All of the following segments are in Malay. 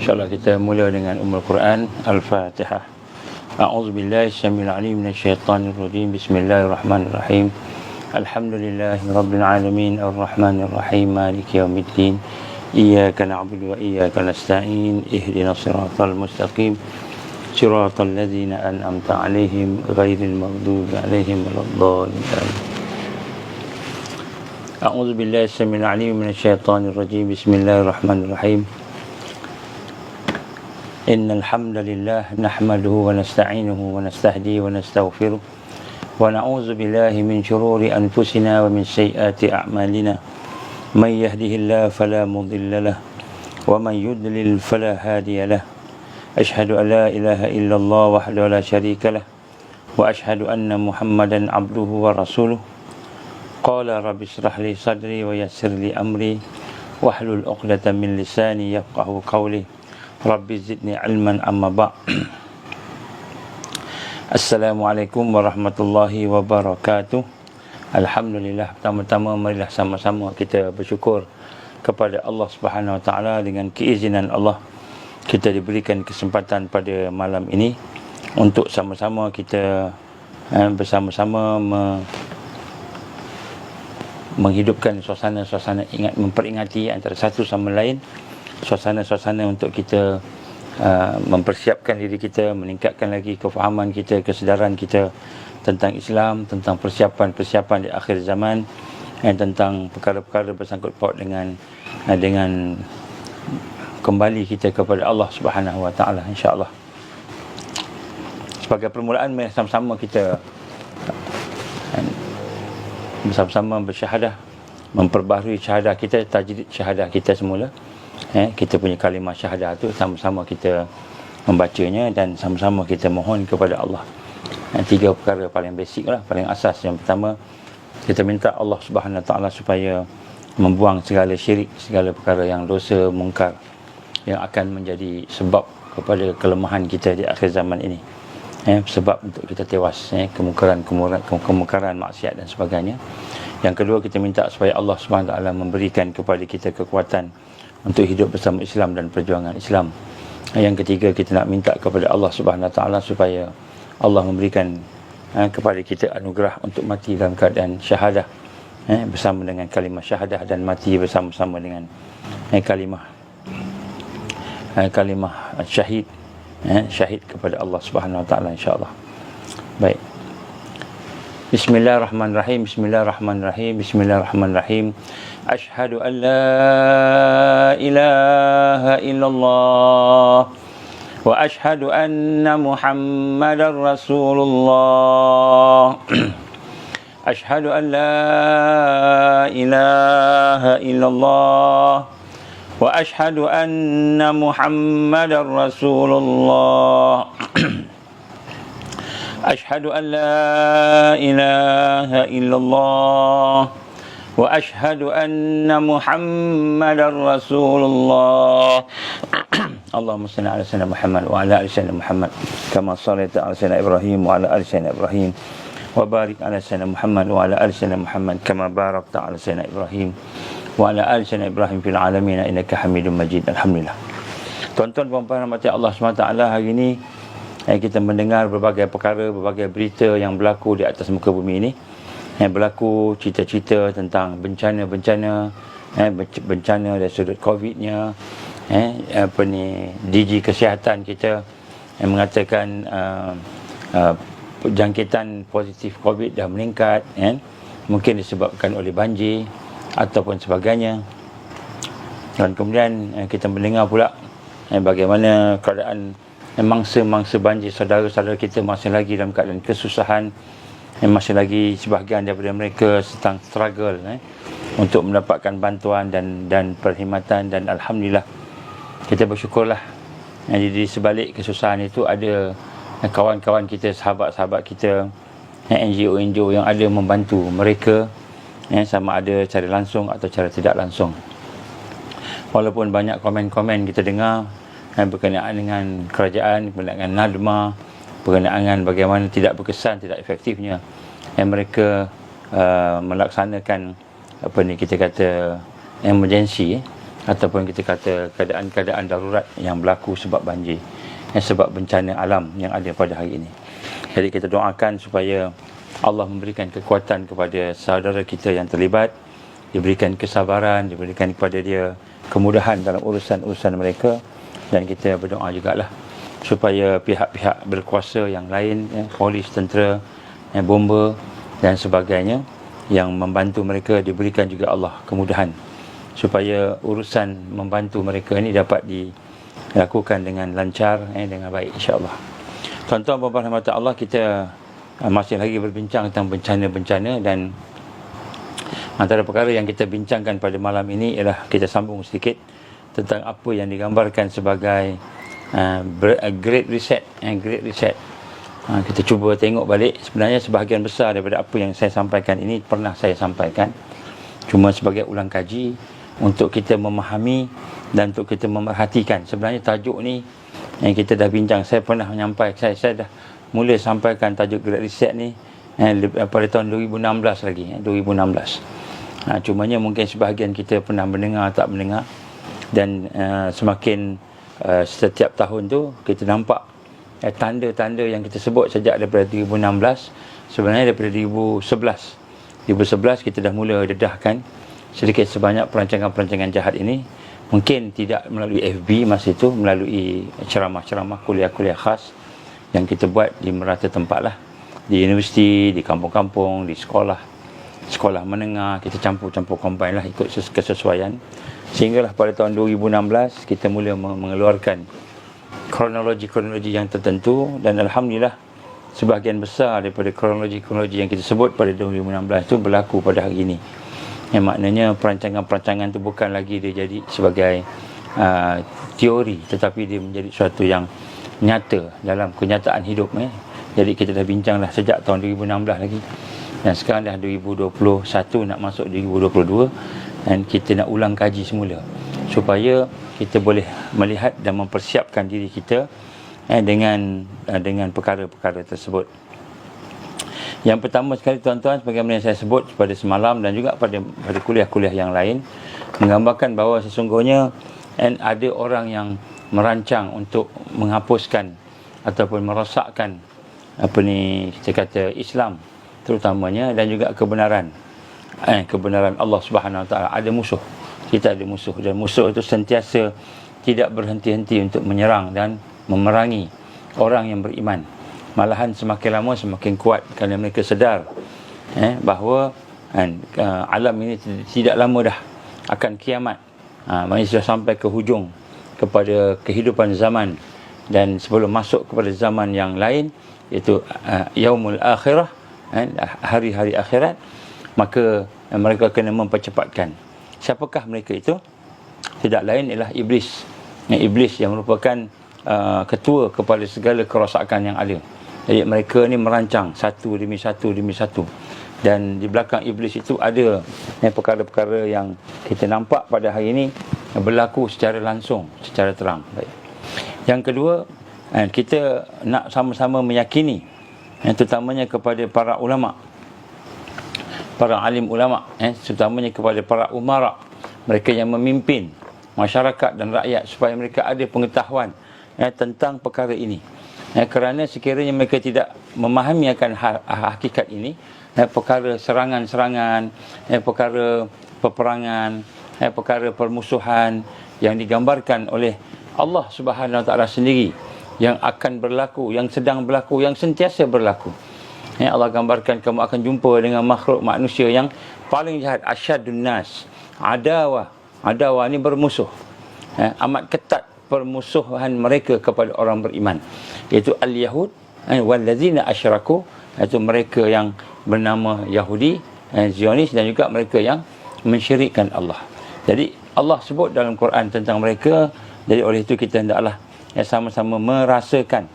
InsyaAllah kita mula dengan Ummul Quran Al-Fatihah. A'udzubillahi syamil alim minasyaitanir rajim. Bismillahirrahmanirrahim. Alhamdulillahi rabbil alamin arrahmanir rahim maliki yaumiddin. Iyyaka na'budu wa iyyaka nasta'in. Ihdinas siratal mustaqim. Siratal ladzina an'amta 'alaihim ghairil maghdubi 'alaihim waladdallin. A'udzubillahi syamil alim minasyaitanir rajim. Bismillahirrahmanirrahim. إن الحمد لله نحمده ونستعينه ونستهديه ونستغفره ونعوذ بالله من شرور أنفسنا ومن سيئات أعمالنا من يهده الله فلا مضل له ومن يضلل فلا هادي له أشهد أن لا إله إلا الله وحده لا شريك له وأشهد أن محمدا عبده ورسوله قال رب اشرح لي صدري ويسر لي أمري واحلل عقدة من لساني يفقهوا قولي Rabbi zidni ilman amma ba'. Assalamualaikum warahmatullahi wabarakatuh. Alhamdulillah, pertama-tama marilah sama-sama kita bersyukur kepada Allah Subhanahu Wa Taala. Dengan keizinan Allah kita diberikan kesempatan pada malam ini untuk sama-sama kita bersama-sama menghidupkan suasana-suasana memperingati antara satu sama lain, suasana-suasana untuk kita mempersiapkan diri kita, meningkatkan lagi kefahaman kita, kesedaran kita tentang Islam, tentang persiapan-persiapan di akhir zaman, tentang perkara-perkara bersangkut paut dengan kembali kita kepada Allah Subhanahu Wa Taala, insya-Allah. Sebagai permulaan, mari sama-sama kita bersama-sama bersyahadah, memperbaharui syahadah kita, tajdid syahadah kita semula. Kita punya kalimah syahadah tu sama-sama kita membacanya dan sama-sama kita mohon kepada Allah. Tiga perkara paling basic lah, paling asas. Yang pertama, kita minta Allah Subhanahu Wa Taala supaya membuang segala syirik, segala perkara yang dosa, mungkar yang akan menjadi sebab kepada kelemahan kita di akhir zaman ini, sebab untuk kita tewas, kemungkaran, maksiat dan sebagainya. Yang kedua, kita minta supaya Allah Subhanahu Wa Taala memberikan kepada kita kekuatan untuk hidup bersama Islam dan perjuangan Islam. Yang ketiga, kita nak minta kepada Allah Subhanahu Wa Taala supaya Allah memberikan kepada kita anugerah untuk mati dalam keadaan syahadah, bersama dengan kalimah syahadah, dan mati bersama-sama dengan kalimah syahid, syahid kepada Allah Subhanahu Wa Taala, insya-Allah. Baik. Bismillahirrahmanirrahim. Bismillahirrahmanirrahim. Bismillahirrahmanirrahim. Ashhadu an la ilaha illallah wa ashhadu anna Muhammadar Rasulullah. Ashhadu an la ilaha illallah wa ashhadu anna Muhammadar Rasulullah. Ashhadu an la ilaha illallah wa ashhadu anna Muhammadar Rasulullah. Allahumma salli ala sayyidina Muhammad wa ala ali sayyidina Muhammad kama shallaita ala sayyidina Ibrahim wa ala ali sayyidina Ibrahim wa barik ala sayyidina Muhammad wa ala ali sayyidina Muhammad kama barakta ala sayyidina Ibrahim wa ala ali sayyidina Ibrahim fil alamin innaka Hamidum Majid. Alhamdulillah. Tuan-tuan dan puan-puan rahmati Allah SWT, hari ini kita mendengar berbagai perkara, berbagai berita yang berlaku di atas muka bumi ini. Berlaku cerita-cerita tentang bencana-bencana, bencana dari sudut COVID-nya, DG Kesihatan kita yang mengatakan jangkitan positif COVID dah meningkat, mungkin disebabkan oleh banjir ataupun sebagainya. Dan kemudian kita mendengar pula bagaimana keadaan mangsa-mangsa banjir, saudara-saudara kita masih lagi dalam keadaan kesusahan, masih lagi sebahagian daripada mereka sedang struggle untuk mendapatkan bantuan dan perkhidmatan. Dan Alhamdulillah, kita bersyukurlah di sebalik kesusahan itu ada kawan-kawan kita, sahabat-sahabat kita, NGO-NGO yang ada membantu mereka, sama ada cara langsung atau cara tidak langsung. Walaupun banyak komen-komen kita dengar berkenaan dengan kerajaan, berkenaan dengan NADMA, berkenaan dengan bagaimana tidak berkesan, tidak efektifnya melaksanakan kita kata emergency ataupun kita kata keadaan-keadaan darurat yang berlaku sebab banjir, sebab bencana alam yang ada pada hari ini. Jadi kita doakan supaya Allah memberikan kekuatan kepada saudara kita yang terlibat, diberikan kesabaran, diberikan kepada dia kemudahan dalam urusan-urusan mereka, dan kita berdoa jugalah supaya pihak-pihak berkuasa yang lain, polis, tentera, bomba dan sebagainya yang membantu mereka, diberikan juga Allah kemudahan supaya urusan membantu mereka ini dapat dilakukan dengan lancar, dengan baik, insya-Allah. Tuan-tuan dan puan-puan Allah, kita masih lagi berbincang tentang bencana-bencana, dan antara perkara yang kita bincangkan pada malam ini ialah kita sambung sedikit tentang apa yang digambarkan sebagai Great Reset. Great Reset. Kita cuba tengok balik, sebenarnya sebahagian besar daripada apa yang saya sampaikan ini pernah saya sampaikan, cuma sebagai ulang kaji untuk kita memahami dan untuk kita memerhatikan. Sebenarnya tajuk ni yang kita dah bincang, saya pernah menyampaikan, saya dah mula sampaikan tajuk Great Reset ni pada tahun 2016 lagi, 2016. Cumanya mungkin sebahagian kita pernah mendengar, tak mendengar, dan semakin setiap tahun tu kita nampak tanda-tanda yang kita sebut sejak daripada 2016, sebenarnya daripada 2011 kita dah mula dedahkan sedikit sebanyak perancangan-perancangan jahat ini. Mungkin tidak melalui FB masa itu, melalui ceramah-ceramah, kuliah-kuliah khas yang kita buat di merata tempat lah, di universiti, di kampung-kampung, di sekolah menengah, kita campur-campur combine lah, ikut kesesuaian. Sehinggalah pada tahun 2016 kita mula mengeluarkan kronologi-kronologi yang tertentu, dan Alhamdulillah sebahagian besar daripada kronologi-kronologi yang kita sebut pada 2016 itu berlaku pada hari ini. Yang maknanya perancangan-perancangan itu bukan lagi dia jadi sebagai teori, tetapi dia menjadi sesuatu yang nyata dalam kenyataan hidup. Jadi kita dah bincang dah sejak tahun 2016 lagi, dan sekarang dah 2021 nak masuk 2022, dan kita nak ulang kaji semula supaya kita boleh melihat dan mempersiapkan diri kita dengan perkara-perkara tersebut. Yang pertama sekali tuan-tuan, sebagaimana yang saya sebut pada semalam dan juga pada kuliah-kuliah yang lain, menggambarkan bahawa sesungguhnya ada orang yang merancang untuk menghapuskan ataupun merosakkan kita kata Islam terutamanya, dan juga kebenaran Allah Subhanahu Wa Taala. Ada musuh, kita ada musuh, dan musuh itu sentiasa tidak berhenti-henti untuk menyerang dan memerangi orang yang beriman. Malahan semakin lama semakin kuat kerana mereka sedar bahawa alam ini tidak lama dah akan kiamat. Manusia sampai ke hujung kepada kehidupan zaman, dan sebelum masuk kepada zaman yang lain, iaitu yaumul akhirah, hari-hari akhirat, maka mereka kena mempercepatkan. Siapakah mereka itu? Tidak lain ialah iblis. Iblis yang merupakan ketua kepada segala kerosakan yang ada. Jadi mereka ni merancang satu demi satu, dan di belakang iblis itu ada perkara-perkara yang kita nampak pada hari ini berlaku secara langsung, secara terang. Baik. Yang kedua, kita nak sama-sama meyakini, terutamanya kepada para ulama, para alim ulama, terutamanya kepada para umara, mereka yang memimpin masyarakat dan rakyat, supaya mereka ada pengetahuan tentang perkara ini. Kerana sekiranya mereka tidak memahami akan hakikat ini, perkara serangan-serangan, perkara peperangan, perkara permusuhan yang digambarkan oleh Allah Subhanahu Wa Taala sendiri, yang akan berlaku, yang sedang berlaku, yang sentiasa berlaku. Allah gambarkan kamu akan jumpa dengan makhluk manusia yang paling jahat, asyadun nas, adawah ni bermusuh, amat ketat permusuhan mereka kepada orang beriman, iaitu al-Yahud wallazina asyraku, iaitu mereka yang bernama Yahudi, Zionis, dan juga mereka yang mensyirikkan Allah. Jadi Allah sebut dalam Quran tentang mereka. Jadi oleh itu kita hendaklah sama-sama merasakan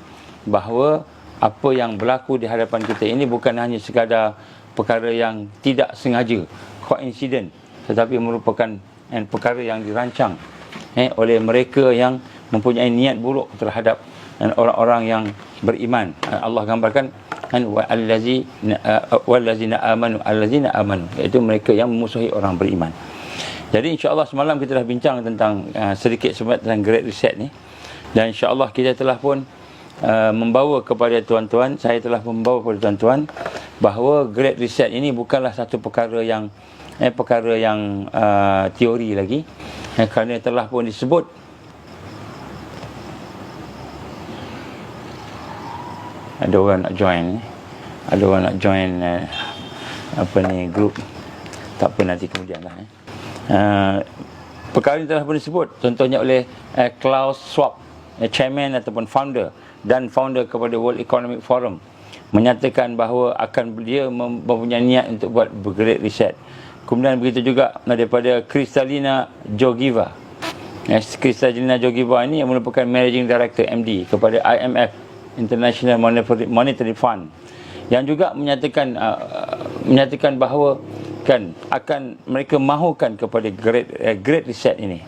bahawa apa yang berlaku di hadapan kita ini bukan hanya sekadar perkara yang tidak sengaja, koinsiden, tetapi merupakan perkara yang dirancang oleh mereka yang mempunyai niat buruk terhadap orang-orang yang beriman. Allah gambarkan wallazina amanu, iaitu mereka yang memusuhi orang beriman. Jadi insya-Allah semalam kita dah bincang tentang sedikit sebanyak tentang Great Reset ni, dan insya-Allah kita telah pun membawa kepada tuan-tuan, saya telah membawa kepada tuan-tuan bahawa Great Reset ini bukanlah satu perkara yang teori lagi, kerana telah pun disebut ada orang nak join grup, tak apa, nanti kemudian lah. Perkara ini telah pun disebut contohnya oleh Klaus Schwab, chairman ataupun founder kepada World Economic Forum, menyatakan bahawa dia mempunyai niat untuk buat Great Reset. Kemudian begitu juga daripada Kristalina Georgieva. Kristalina Georgieva ini yang merupakan Managing Director MD kepada IMF, International Monetary Fund, yang juga menyatakan bahawa akan mereka mahukan kepada Great Reset ini.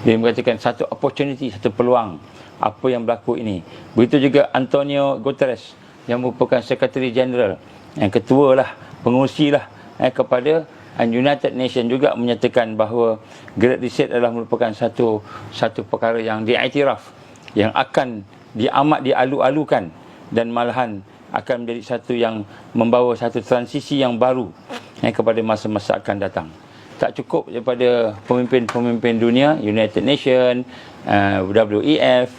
Dia mengatakan satu opportunity, satu peluang apa yang berlaku ini. Begitu juga Antonio Guterres yang merupakan Secretary General, yang ketua lah, pengurusi lah kepada United Nations, juga menyatakan bahawa Great Reset adalah merupakan satu perkara yang diiktiraf, yang akan amat dialu-alukan, dan malahan akan menjadi satu yang membawa satu transisi yang baru kepada masa-masa akan datang. Tak cukup daripada pemimpin-pemimpin dunia, United Nations, WEF,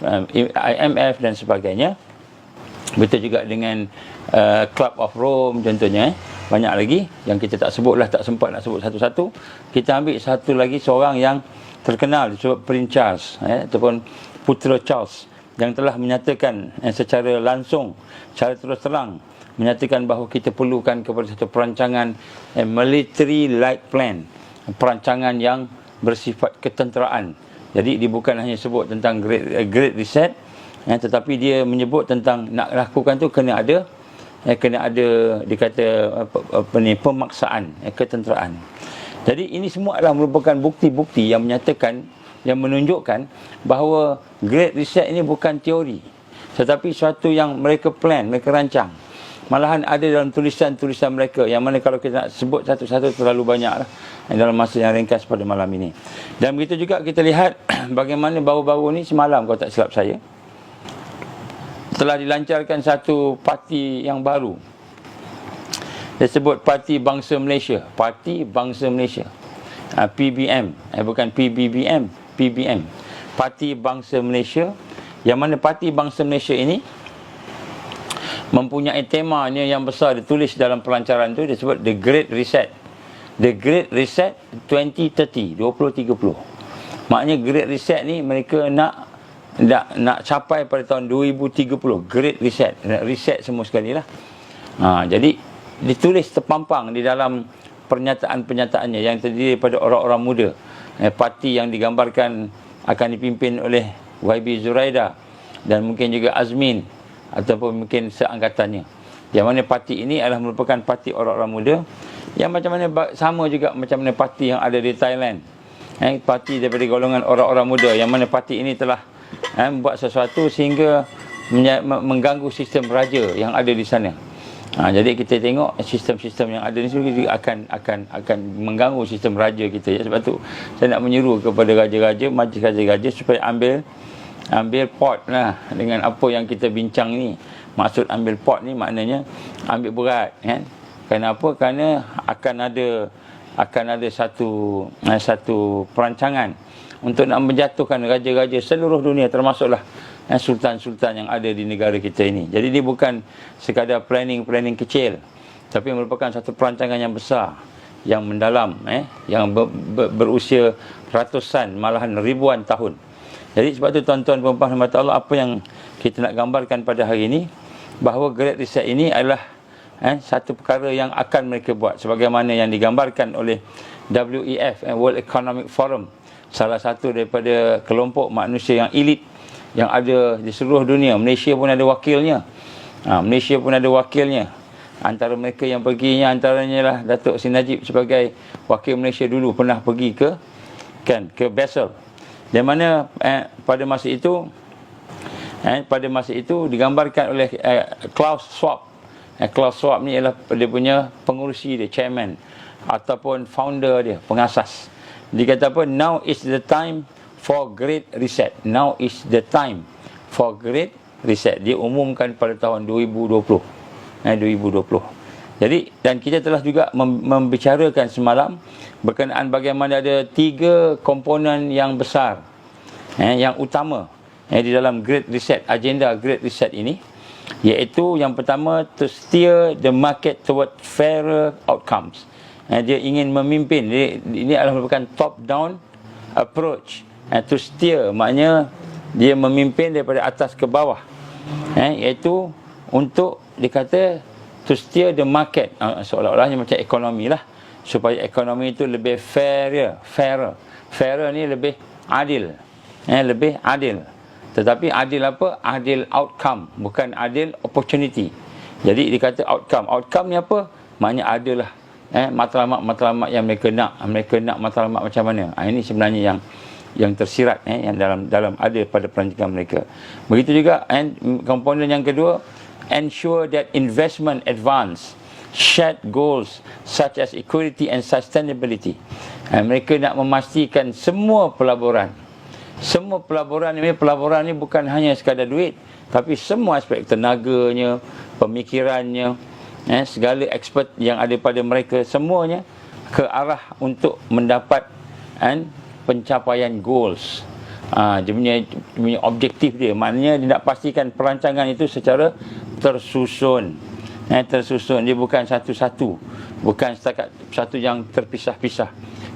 IMF dan sebagainya. Betul juga dengan Club of Rome contohnya. Banyak lagi yang kita tak sempat nak sebut satu-satu. Kita ambil satu lagi, seorang yang terkenal disebut Prince Charles, ataupun Putera Charles, yang telah menyatakan secara langsung, secara terus terang menyatakan bahawa kita perlukan kepada satu perancangan military-like plan, perancangan yang bersifat ketenteraan. Jadi dia bukan hanya sebut tentang Great Reset, tetapi dia menyebut tentang nak lakukan tu kena ada dikata pemaksaan, ketenteraan. Jadi ini semua adalah merupakan bukti-bukti yang menyatakan, yang menunjukkan bahawa Great Reset ini bukan teori, tetapi suatu yang mereka plan, mereka rancang. Malahan ada dalam tulisan-tulisan mereka, yang mana kalau kita nak sebut satu-satu terlalu banyak lah dalam masa yang ringkas pada malam ini. Dan begitu juga kita lihat bagaimana baru-baru ni, semalam kalau tak silap saya, telah dilancarkan satu parti yang baru. Dia sebut Parti Bangsa Malaysia. Parti Bangsa Malaysia, PBM, bukan PBBM, PBM, Parti Bangsa Malaysia. Yang mana Parti Bangsa Malaysia ini mempunyai temanya yang besar, ditulis dalam pelancaran tu, dia sebut The Great Reset. The Great Reset 2030, 2030. Maknanya Great Reset ni mereka nak capai pada tahun 2030. Great Reset, reset semua sekali lah. Jadi ditulis terpampang di dalam pernyataan-pernyataannya yang terdiri daripada orang-orang muda. Parti yang digambarkan akan dipimpin oleh YB Zuraida dan mungkin juga Azmin ataupun mungkin seangkatannya. Yang mana parti ini adalah merupakan parti orang-orang muda yang macam mana sama juga macam mana parti yang ada di Thailand. Parti daripada golongan orang-orang muda, yang mana parti ini telah membuat sesuatu sehingga mengganggu sistem raja yang ada di sana. Jadi kita tengok sistem-sistem yang ada ni juga akan mengganggu sistem raja kita. Sebab tu saya nak menyeru kepada raja-raja, majlis raja-raja, supaya ambil pot lah dengan apa yang kita bincang ni. Maksud ambil pot ni maknanya ambil berat, kan? Kenapa? Kerana akan ada satu perancangan untuk nak menjatuhkan raja-raja seluruh dunia, termasuklah sultan-sultan yang ada di negara kita ini. Jadi dia bukan sekadar planning kecil, tapi merupakan satu perancangan yang besar, yang mendalam, yang berusia ratusan, malahan ribuan tahun. Jadi sebab tu tuan-tuan dan puan-puan Allah, apa yang kita nak gambarkan pada hari ini, bahawa Great Reset ini adalah satu perkara yang akan mereka buat, sebagaimana yang digambarkan oleh WEF, World Economic Forum, salah satu daripada kelompok manusia yang elit yang ada di seluruh dunia. Malaysia pun ada wakilnya. Antara mereka yang perginya antaranya lah Datuk Seri Najib sebagai wakil Malaysia dulu pernah pergi ke Basel. Di mana pada masa itu digambarkan oleh Klaus Schwab. Klaus Schwab ni ialah dia punya pengurusi dia, chairman ataupun founder dia, pengasas Dia kata apa? Now is the time for great reset. Now is the time for great reset. Dia umumkan pada tahun 2020. 2020. Jadi, dan kita telah juga membicarakan semalam berkenaan bagaimana ada 3 komponen yang besar, yang utama di dalam Great Reset, agenda Great Reset ini, iaitu yang pertama, to steer the market toward fairer outcomes. Dia ingin memimpin. Ini adalah merupakan top-down approach. To steer maknanya dia memimpin daripada atas ke bawah, iaitu untuk, dia kata, to steer the market, seolah-olahnya macam ekonomi lah, supaya ekonomi itu lebih fairer ni lebih adil, lebih adil. Tetapi adil apa? Adil outcome, bukan adil opportunity. Jadi dia kata outcome ni apa? Maknanya adil lah, matlamat-matlamat yang mereka nak matlamat macam mana. Ini sebenarnya yang tersirat, yang dalam ada pada perancangan mereka. Begitu juga komponen yang kedua, ensure that investment advance shared goals such as equity and sustainability. Mereka nak memastikan semua pelaburan ini bukan hanya sekadar duit, tapi semua aspek tenaganya, pemikirannya, segala expert yang ada pada mereka, semuanya ke arah untuk mendapat pencapaian goals. Dia punya objektif dia, maknanya dia nak pastikan perancangan itu secara tersusun. Dia bukan satu-satu, bukan setakat satu yang terpisah-pisah,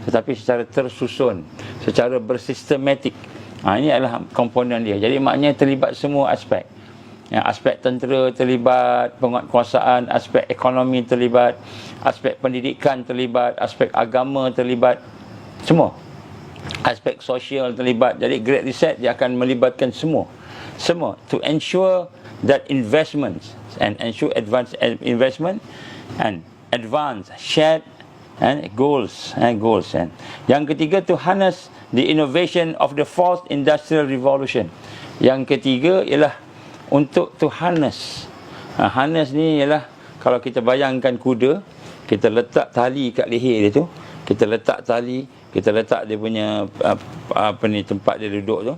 tetapi secara tersusun, secara bersistematik. Ini adalah komponen dia. Jadi maknanya terlibat semua aspek. Aspek tentera terlibat, penguatkuasaan, aspek ekonomi terlibat, aspek pendidikan terlibat, aspek agama terlibat, semua. Aspek sosial terlibat. Jadi Great Reset dia akan melibatkan semua to ensure that investments and ensure advance investment and advance shared goals. Yang ketiga, to harness the innovation of the fourth industrial revolution. Yang ketiga ialah untuk to harness. Harness ni ialah, kalau kita bayangkan kuda, kita letak tali kat leher dia tu, kita letak dia punya tempat dia duduk tu,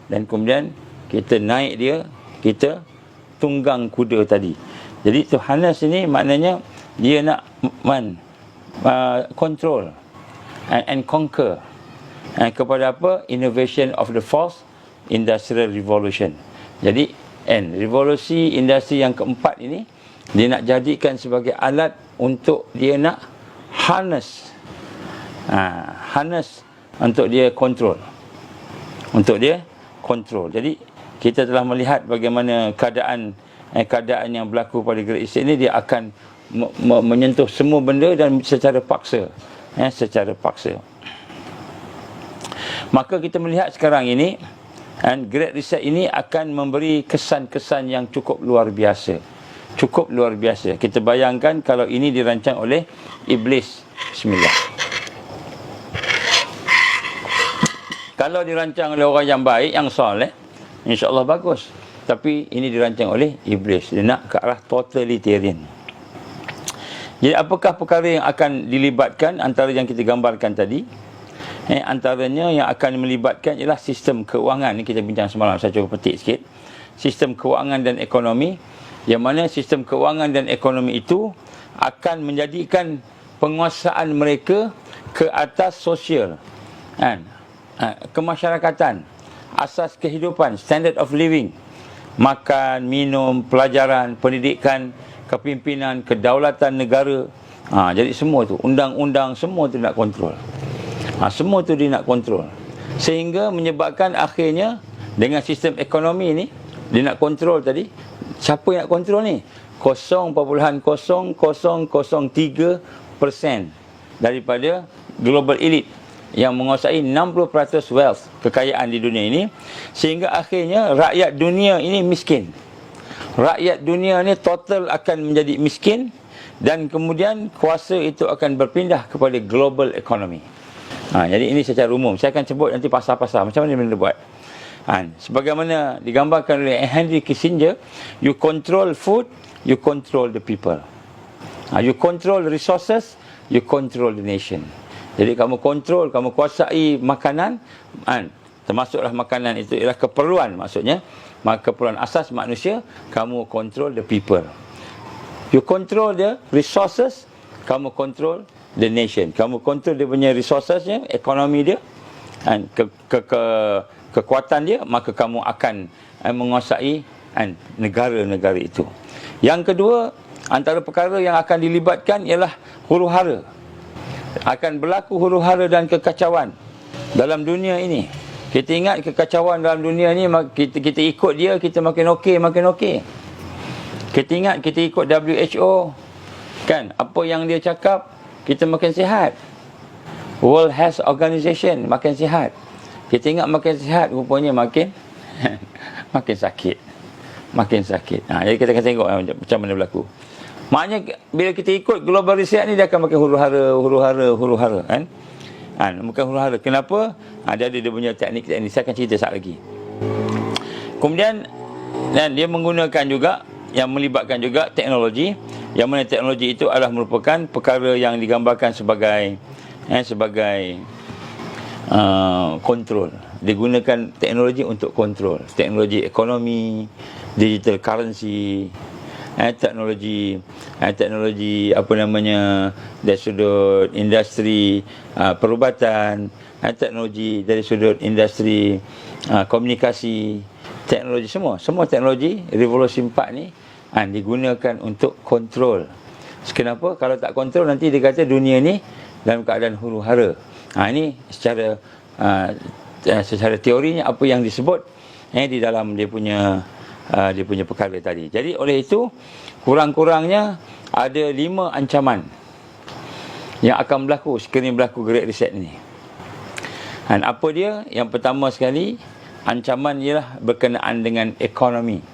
dan kemudian kita naik dia, kita tunggang kuda tadi. Jadi to harness ini maknanya dia nak control and conquer kepada apa? Innovation of the fourth industrial revolution. Jadi revolusi industri yang keempat ini dia nak jadikan sebagai alat untuk dia nak harness untuk dia kontrol. Jadi kita telah melihat bagaimana keadaan yang berlaku pada Great Reset ini. Dia akan menyentuh semua benda dan secara paksa. Maka kita melihat sekarang ini, Great Reset ini akan memberi kesan-kesan yang cukup luar biasa. Kita bayangkan kalau ini dirancang oleh iblis. Bismillah. Kalau dirancang oleh orang yang baik, yang soleh, insya-Allah bagus. Tapi ini dirancang oleh iblis. Dia nak ke arah totalitarian. Jadi apakah perkara yang akan dilibatkan antara yang kita gambarkan tadi? Antaranya yang akan melibatkan ialah sistem keuangan. Ini kita bincang semalam, saya cuba petik sikit. Sistem keuangan dan ekonomi, yang mana sistem keuangan dan ekonomi itu akan menjadikan penguasaan mereka ke atas sosial, kemasyarakatan, asas kehidupan, standard of living, makan, minum, pelajaran, pendidikan, kepimpinan, kedaulatan negara. Jadi semua tu, undang-undang, semua tu nak kontrol. Semua tu dia nak kontrol. Sehingga menyebabkan akhirnya dengan sistem ekonomi ni, dia nak kontrol tadi. Siapa yang nak kontrol ni? 0.0003% daripada global elite yang menguasai 60% wealth, kekayaan di dunia ini, sehingga akhirnya rakyat dunia ini miskin. Rakyat dunia ni total akan menjadi miskin, dan kemudian kuasa itu akan berpindah kepada global economy. Jadi ini secara umum. Saya akan sebut nanti pasal-pasal macam mana benda buat. Sebagaimana digambarkan oleh Henry Kissinger, you control food, you control the people. You control resources, you control the nation. Jadi kamu kontrol, kamu kuasai makanan, termasuklah makanan itu ialah keperluan, maksudnya keperluan asas manusia. Kamu control the people. You control the resources, kamu control the nation. Kamu control dia punya resourcesnya, ekonomi dia, kekuatan dia, maka kamu akan menguasai negara-negara itu. Yang kedua, antara perkara yang akan dilibatkan ialah huru-hara. Akan berlaku huru-hara dan kekacauan dalam dunia ini. Kita ingat kekacauan dalam dunia ni, kita ikut dia, kita makin okey. Kita ingat kita ikut WHO, kan? Apa yang dia cakap, kita makin sihat. World Health Organization makin sihat. Kita ingat makin sihat, rupanya makin makin sakit. Jadi kita akan tengok macam mana berlaku. Maknanya bila kita ikut global reset ni, dia akan makin huru-hara, kan? Bukan huru-hara. Kenapa? Dia punya teknik-teknik. Saya akan cerita sekejap lagi. Kemudian dia menggunakan juga, yang melibatkan juga teknologi, yang mana teknologi itu adalah merupakan perkara yang digambarkan sebagai kontrol. Digunakan teknologi untuk kontrol. Teknologi ekonomi, digital currency, teknologi dari sudut industri perubatan, teknologi dari sudut industri komunikasi, teknologi semua teknologi revolusi 4 ni digunakan untuk kontrol. Kenapa? Kalau tak kontrol, nanti dia kata dunia ni dalam keadaan huru-hara. Ini secara teorinya apa yang disebut di dalam dia punya perkara tadi. Jadi oleh itu, kurang-kurangnya ada 5 ancaman yang akan berlaku sekiranya berlaku Great Reset ni. Dan apa dia? Yang pertama sekali, ancaman ialah berkenaan dengan ekonomi.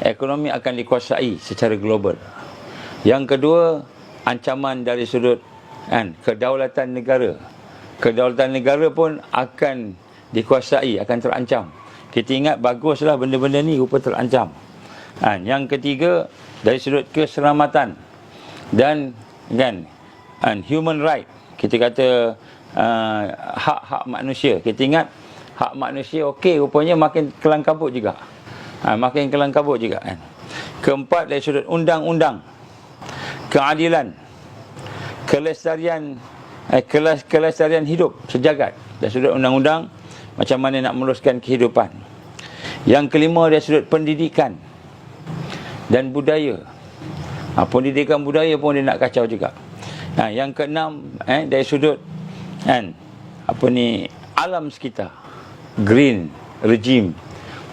Ekonomi akan dikuasai secara global. Yang kedua, ancaman dari sudut kedaulatan negara. Kedaulatan negara pun akan dikuasai, akan terancam. Kita ingat baguslah benda-benda ni rupa terancam. Yang ketiga, dari sudut keselamatan dan human right. Kita kata hak-hak manusia. Kita ingat hak manusia rupanya makin kelang kabut juga. Keempat, dari sudut undang-undang, keadilan, kelestarian hidup sejagat. Dari sudut undang-undang, macam mana nak meneruskan kehidupan. Yang kelima, dari sudut pendidikan dan budaya. Pendidikan budaya pun dia nak kacau juga. Yang keenam, dari sudut alam sekitar, green regime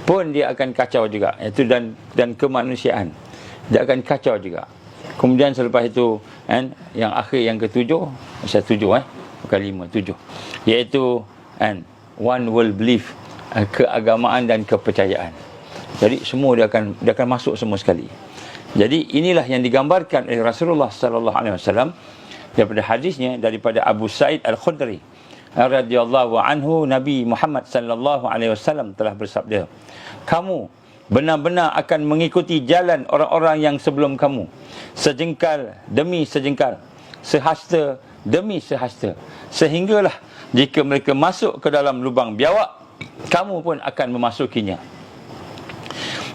pun dia akan kacau juga. Itu dan kemanusiaan dia akan kacau juga. Kemudian selepas itu yang akhir, yang ketujuh, saya tujuh bukan 5, 7, iaitu one world belief, keagamaan dan kepercayaan. Jadi semua dia akan masuk semua sekali. Jadi inilah yang digambarkan oleh Rasulullah sallallahu alaihi wasallam daripada hadisnya daripada Abu Sa'id Al-Khudri radhiyallahu anhu. Nabi Muhammad sallallahu alaihi wasallam telah bersabda, kamu benar-benar akan mengikuti jalan orang-orang yang sebelum kamu, sejengkal demi sejengkal, sehasta demi sehasta, sehinggalah jika mereka masuk ke dalam lubang biawak, kamu pun akan memasukinya.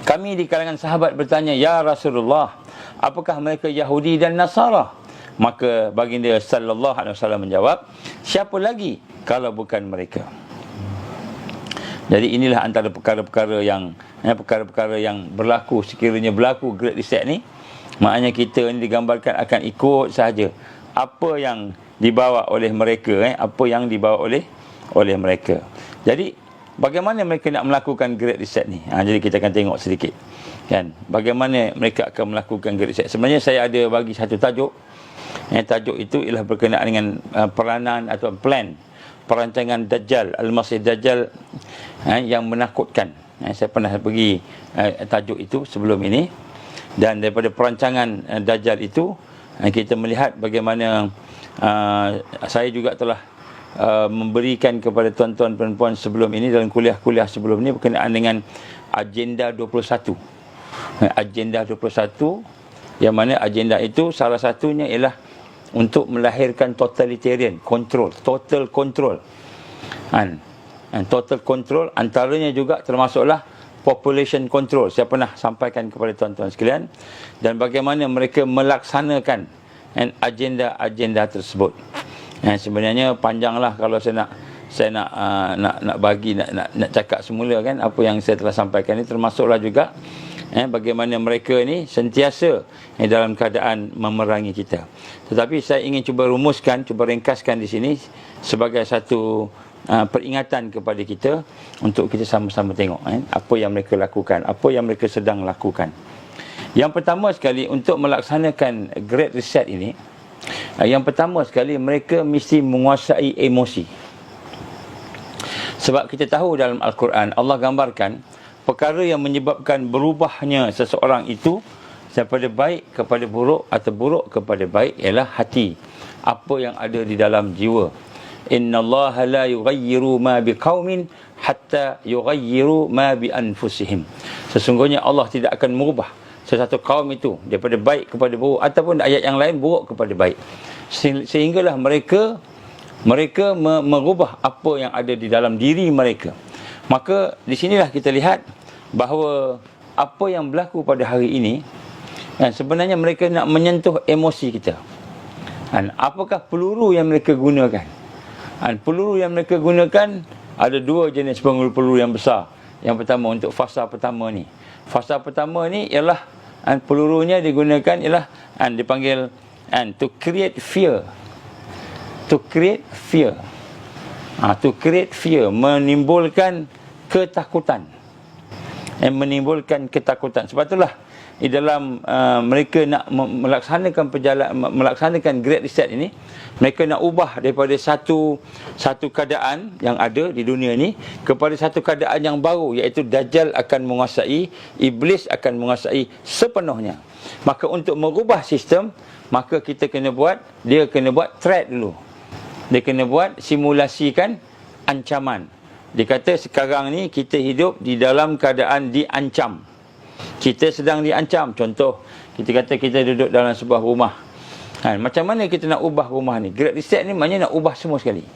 Kami di kalangan sahabat bertanya, ya Rasulullah, apakah mereka Yahudi dan Nasara? Maka baginda sallallahu alaihi wasallam menjawab, siapa lagi kalau bukan mereka? Jadi inilah antara perkara-perkara yang berlaku sekiranya berlaku Great Reset ni. Maknanya kita ni digambarkan akan ikut sahaja apa yang dibawa oleh mereka, apa yang dibawa oleh mereka. Jadi bagaimana mereka nak melakukan Great Reset ni? Jadi kita akan tengok sedikit, kan, bagaimana mereka akan melakukan Great Reset. Sebenarnya saya ada bagi satu tajuk. Tajuk itu ialah berkenaan dengan peranan atau perancangan Dajjal, Al-Masih Dajjal yang menakutkan. Saya pernah pergi tajuk itu sebelum ini. Dan daripada perancangan Dajjal itu, kita melihat bagaimana saya juga telah memberikan kepada tuan-tuan dan puan sebelum ini, dalam kuliah-kuliah sebelum ini, berkenaan dengan Agenda 21. Agenda 21, yang mana agenda itu salah satunya ialah untuk melahirkan totalitarian control, total control. Total control antaranya juga termasuklah population control. Saya pernah sampaikan kepada tuan-tuan sekalian, dan bagaimana mereka melaksanakan agenda-agenda tersebut. Sebenarnya panjanglah kalau saya nak bagi nak cakap semula kan apa yang saya telah sampaikan ini, termasuklah juga bagaimana mereka ni sentiasa dalam keadaan memerangi kita. Tetapi saya ingin cuba rumuskan, cuba ringkaskan di sini sebagai satu peringatan kepada kita untuk kita sama-sama tengok apa yang mereka lakukan, apa yang mereka sedang lakukan. Yang pertama sekali, untuk melaksanakan Great Reset ini, yang pertama sekali mereka mesti menguasai emosi. Sebab kita tahu dalam Al-Quran Allah gambarkan perkara yang menyebabkan berubahnya seseorang itu daripada baik kepada buruk atau buruk kepada baik ialah hati, apa yang ada di dalam jiwa. Innallaha la yughayyiru ma biqaumin hatta yughayyiru ma bi anfusihim. Sesungguhnya Allah tidak akan mengubah sesuatu kaum itu daripada baik kepada buruk, ataupun ayat yang lain buruk kepada baik, sehinggalah mereka mengubah apa yang ada di dalam diri mereka. Maka di sinilah kita lihat bahawa apa yang berlaku pada hari ini, sebenarnya mereka nak menyentuh emosi kita. Apakah peluru yang mereka gunakan? Peluru yang mereka gunakan ada dua jenis peluru yang besar. Yang pertama untuk fasa pertama ni. Fasa pertama ni ialah pelurunya digunakan ialah dipanggil to create fear. To create fear. To create fear, menimbulkan ketakutan. Menimbulkan ketakutan. Sebab itulah di dalam mereka nak melaksanakan Great Reset ini, mereka nak ubah daripada satu keadaan yang ada di dunia ini kepada satu keadaan yang baru, iaitu Dajjal akan menguasai, Iblis akan menguasai sepenuhnya. Maka untuk mengubah sistem, maka kita kena buat threat dulu. Dia kena buat simulasikan ancaman. Dia kata sekarang ni kita hidup di dalam keadaan diancam. Kita sedang diancam. Contoh, kita kata kita duduk dalam sebuah rumah. Macam mana kita nak ubah rumah ni? Great Reset ni maknanya nak ubah semua sekali.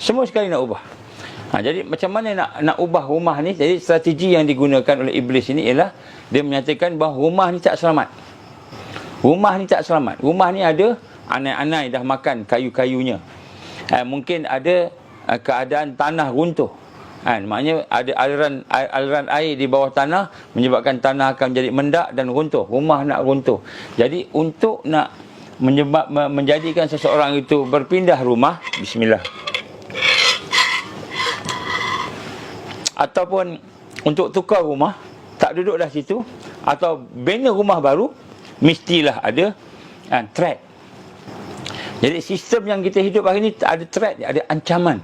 Semua sekali nak ubah. Jadi macam mana nak ubah rumah ni? Jadi strategi yang digunakan oleh Iblis ini ialah dia menyatakan bahawa rumah ni tak selamat. Rumah ni tak selamat. Rumah ni ada anai-anai dah makan kayu-kayunya. Mungkin ada keadaan tanah runtuh. Maknanya ada aliran air di bawah tanah menyebabkan tanah akan menjadi mendak dan runtuh. Rumah nak runtuh. Jadi untuk nak menjadikan seseorang itu berpindah rumah, bismillah, ataupun untuk tukar rumah, tak duduk dah situ, atau bina rumah baru, mestilah ada threat. Jadi sistem yang kita hidup hari ni ada threat, ada ancaman.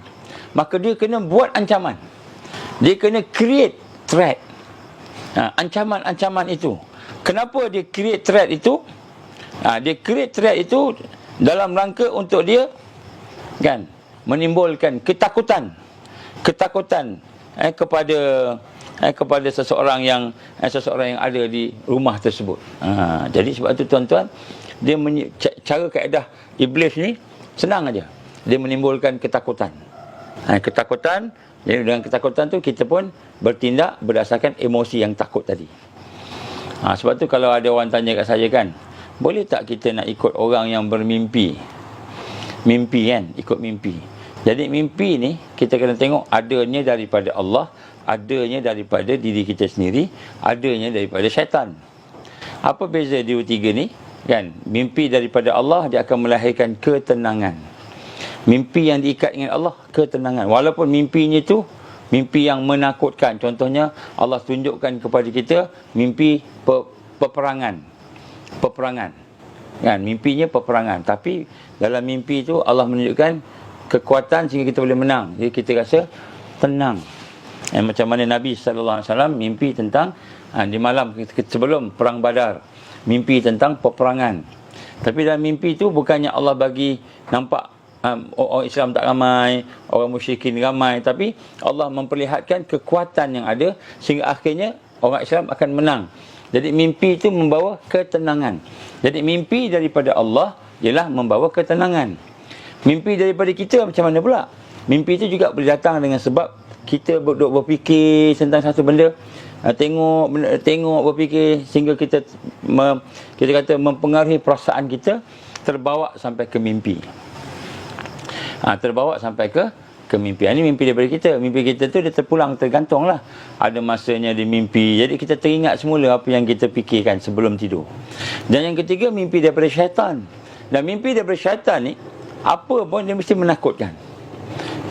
Maka dia kena buat ancaman. Dia kena create threat. Ancaman-ancaman itu. Kenapa dia create threat itu? Dia create threat itu dalam rangka untuk dia menimbulkan ketakutan kepada seseorang yang ada di rumah tersebut. Jadi sebab itu tuan-tuan, dia cara kaedah Iblis ni senang aja. Dia menimbulkan ketakutan. Ketakutan. Jadi dengan ketakutan tu kita pun bertindak berdasarkan emosi yang takut tadi. Sebab tu kalau ada orang tanya kat saya kan, boleh tak kita nak ikut orang yang bermimpi? Mimpi kan, ikut mimpi. Jadi mimpi ni kita kena tengok adanya daripada Allah, adanya daripada diri kita sendiri, adanya daripada syaitan. Apa beza dua tiga ni? Kan, mimpi daripada Allah dia akan melahirkan ketenangan. Mimpi yang diikat dengan Allah, ketenangan. Walaupun mimpinya tu mimpi yang menakutkan. Contohnya Allah tunjukkan kepada kita mimpi peperangan. Kan, mimpinya peperangan. Tapi dalam mimpi itu Allah menunjukkan kekuatan sehingga kita boleh menang. Jadi kita rasa tenang. Macam mana Nabi SAW mimpi tentang di malam sebelum perang Badar, mimpi tentang peperangan. Tapi dalam mimpi itu bukannya Allah bagi nampak orang Islam tak ramai, orang musyrikin ramai, tapi Allah memperlihatkan kekuatan yang ada sehingga akhirnya orang Islam akan menang. Jadi mimpi itu membawa ketenangan. Jadi mimpi daripada Allah ialah membawa ketenangan. Mimpi daripada kita macam mana pula? Mimpi itu juga boleh datang dengan sebab kita berfikir tentang satu benda, tengok berfikir sehingga kita kata mempengaruhi perasaan kita, terbawa sampai ke mimpi. Terbawa sampai ke mimpi. Ini mimpi daripada kita. Mimpi kita tu dia terpulang, tergantung lah. Ada masanya di mimpi. Jadi kita teringat semula apa yang kita fikirkan sebelum tidur. Dan yang ketiga, mimpi daripada syaitan. Dan mimpi daripada syaitan ni, apa pun dia mesti menakutkan.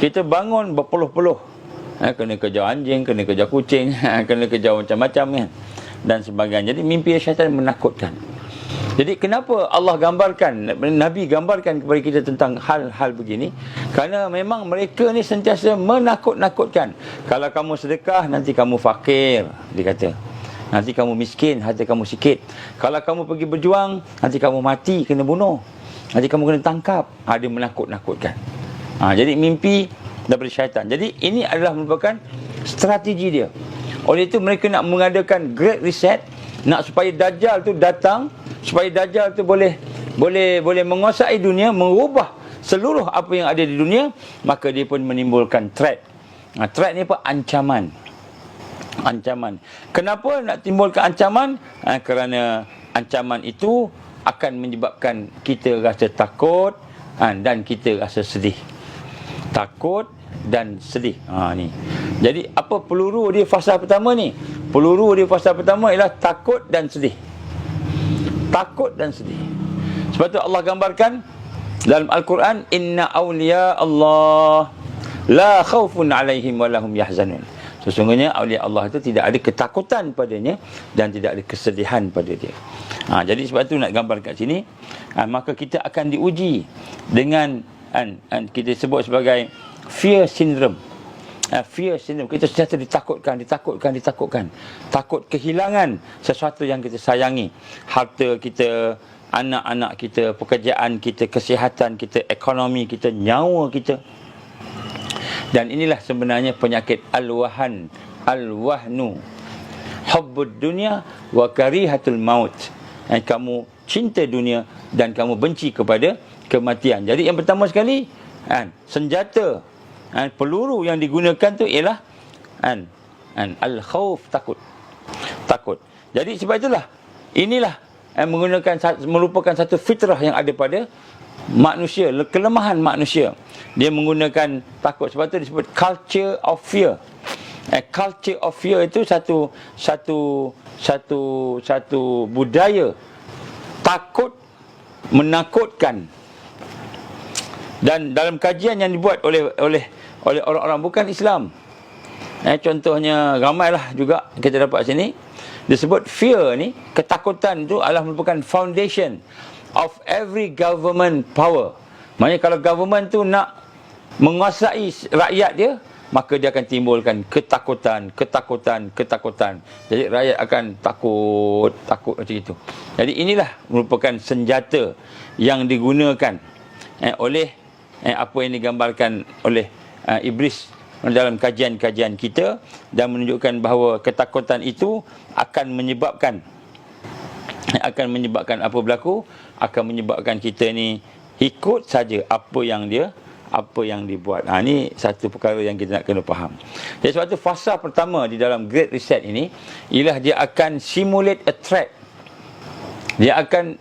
Kita bangun berpeluh-peluh. Kena kejar anjing, kena kejar kucing, kena kejar macam-macam kan. Dan sebagainya. Jadi mimpi syaitan menakutkan. Jadi kenapa Allah gambarkan, Nabi gambarkan kepada kita tentang hal-hal begini? Kerana memang mereka ni sentiasa menakut-nakutkan. Kalau kamu sedekah, nanti kamu fakir, dia kata. Nanti kamu miskin, harta kamu sikit. Kalau kamu pergi berjuang, nanti kamu mati, kena bunuh. Nanti kamu kena tangkap. Dia menakut-nakutkan. Jadi mimpi daripada syaitan. Jadi ini adalah merupakan strategi dia. Oleh itu mereka nak mengadakan great reset, nak supaya Dajjal tu datang, supaya Dajjal tu boleh menguasai dunia, mengubah seluruh apa yang ada di dunia. Maka dia pun menimbulkan threat. Threat ni apa? Ancaman. Kenapa nak timbulkan ancaman? Kerana ancaman itu akan menyebabkan kita rasa takut dan kita rasa sedih. Takut dan sedih. Ni. Jadi apa peluru dia fasa pertama ni? Peluru dia fasa pertama ialah takut dan sedih. Takut dan sedih. Sebab tu Allah gambarkan dalam Al-Quran, inna awliya Allah la khawfun alaihim wa lahum yahzanun. Sesungguhnya awliya Allah itu tidak ada ketakutan padanya dan tidak ada kesedihan pada dia. Jadi sebab tu nak gambar kat sini, maka kita akan diuji dengan kita sebut sebagai fear syndrome. Fear syndrome, kita sentiasa ditakutkan. Takut kehilangan sesuatu yang kita sayangi. Harta kita, anak-anak kita, pekerjaan kita, kesihatan kita, ekonomi kita, nyawa kita. Dan inilah sebenarnya penyakit al-wahnu, hubbud dunya wa karihatul maut. Kamu cinta dunia dan kamu benci kepada kematian. Jadi yang pertama sekali, senjata, peluru yang digunakan tu ialah al-khawf, takut. Jadi sebab itulah, inilah merupakan satu fitrah yang ada pada manusia, kelemahan manusia. Dia menggunakan takut. Sebab itu disebut culture of fear. Culture of fear itu satu budaya takut, menakutkan. Dan dalam kajian yang dibuat oleh orang-orang bukan Islam, contohnya ramailah juga kita dapat sini, disebut fear ni, ketakutan tu adalah merupakan foundation of every government power. Maknanya kalau government tu nak menguasai rakyat dia, maka dia akan timbulkan ketakutan. Jadi rakyat akan takut macam itu. Jadi inilah merupakan senjata yang digunakan oleh apa yang digambarkan oleh iblis dalam kajian-kajian kita, dan menunjukkan bahawa ketakutan itu akan menyebabkan apa berlaku, akan menyebabkan kita ni ikut saja apa yang dibuat. Ini satu perkara yang kita nak kena faham. Jadi sebab tu fasa pertama di dalam Great Reset ini ialah dia akan simulate a threat. Dia akan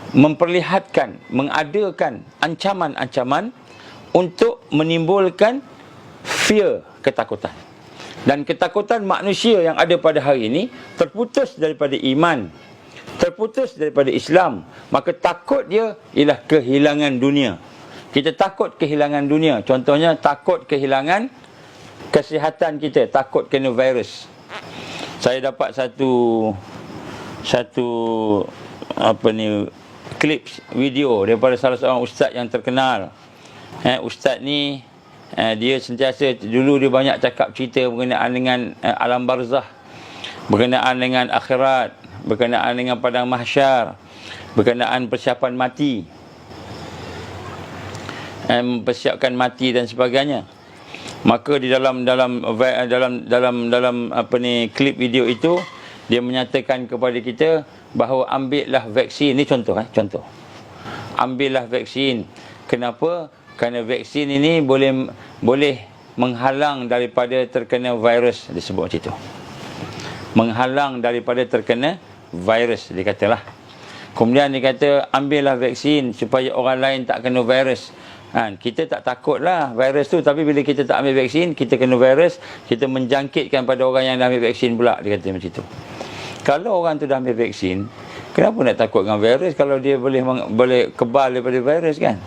memperlihatkan, mengadakan ancaman-ancaman untuk menimbulkan fear, ketakutan. Dan ketakutan manusia yang ada pada hari ini terputus daripada iman, terputus daripada Islam. Maka takut dia ialah kehilangan dunia. Kita takut kehilangan dunia. Contohnya takut kehilangan kesihatan kita, takut kena virus. Saya dapat satu klip video daripada salah seorang ustaz yang terkenal. Ustaz ni dia sentiasa, dulu dia banyak cakap cerita berkenaan dengan alam barzah, berkenaan dengan akhirat, berkenaan dengan padang mahsyar, berkenaan persiapan mati, mempersiapkan mati dan sebagainya. Maka di dalam klip video itu dia menyatakan kepada kita bahawa ambillah vaksin. Ini contoh. Contoh. Ambillah vaksin. Kenapa? Kerana vaksin ini boleh menghalang daripada terkena virus. Disebut macam itu. Menghalang daripada terkena virus, dia katalah. Kemudian dia kata, ambillah vaksin supaya orang lain tak kena virus. Kita tak takutlah virus tu, tapi bila kita tak ambil vaksin, kita kena virus, kita menjangkitkan pada orang yang dah ambil vaksin pula, dia kata macam tu. Kalau orang tu dah ambil vaksin, kenapa nak takut dengan virus kalau dia boleh kebal daripada virus kan?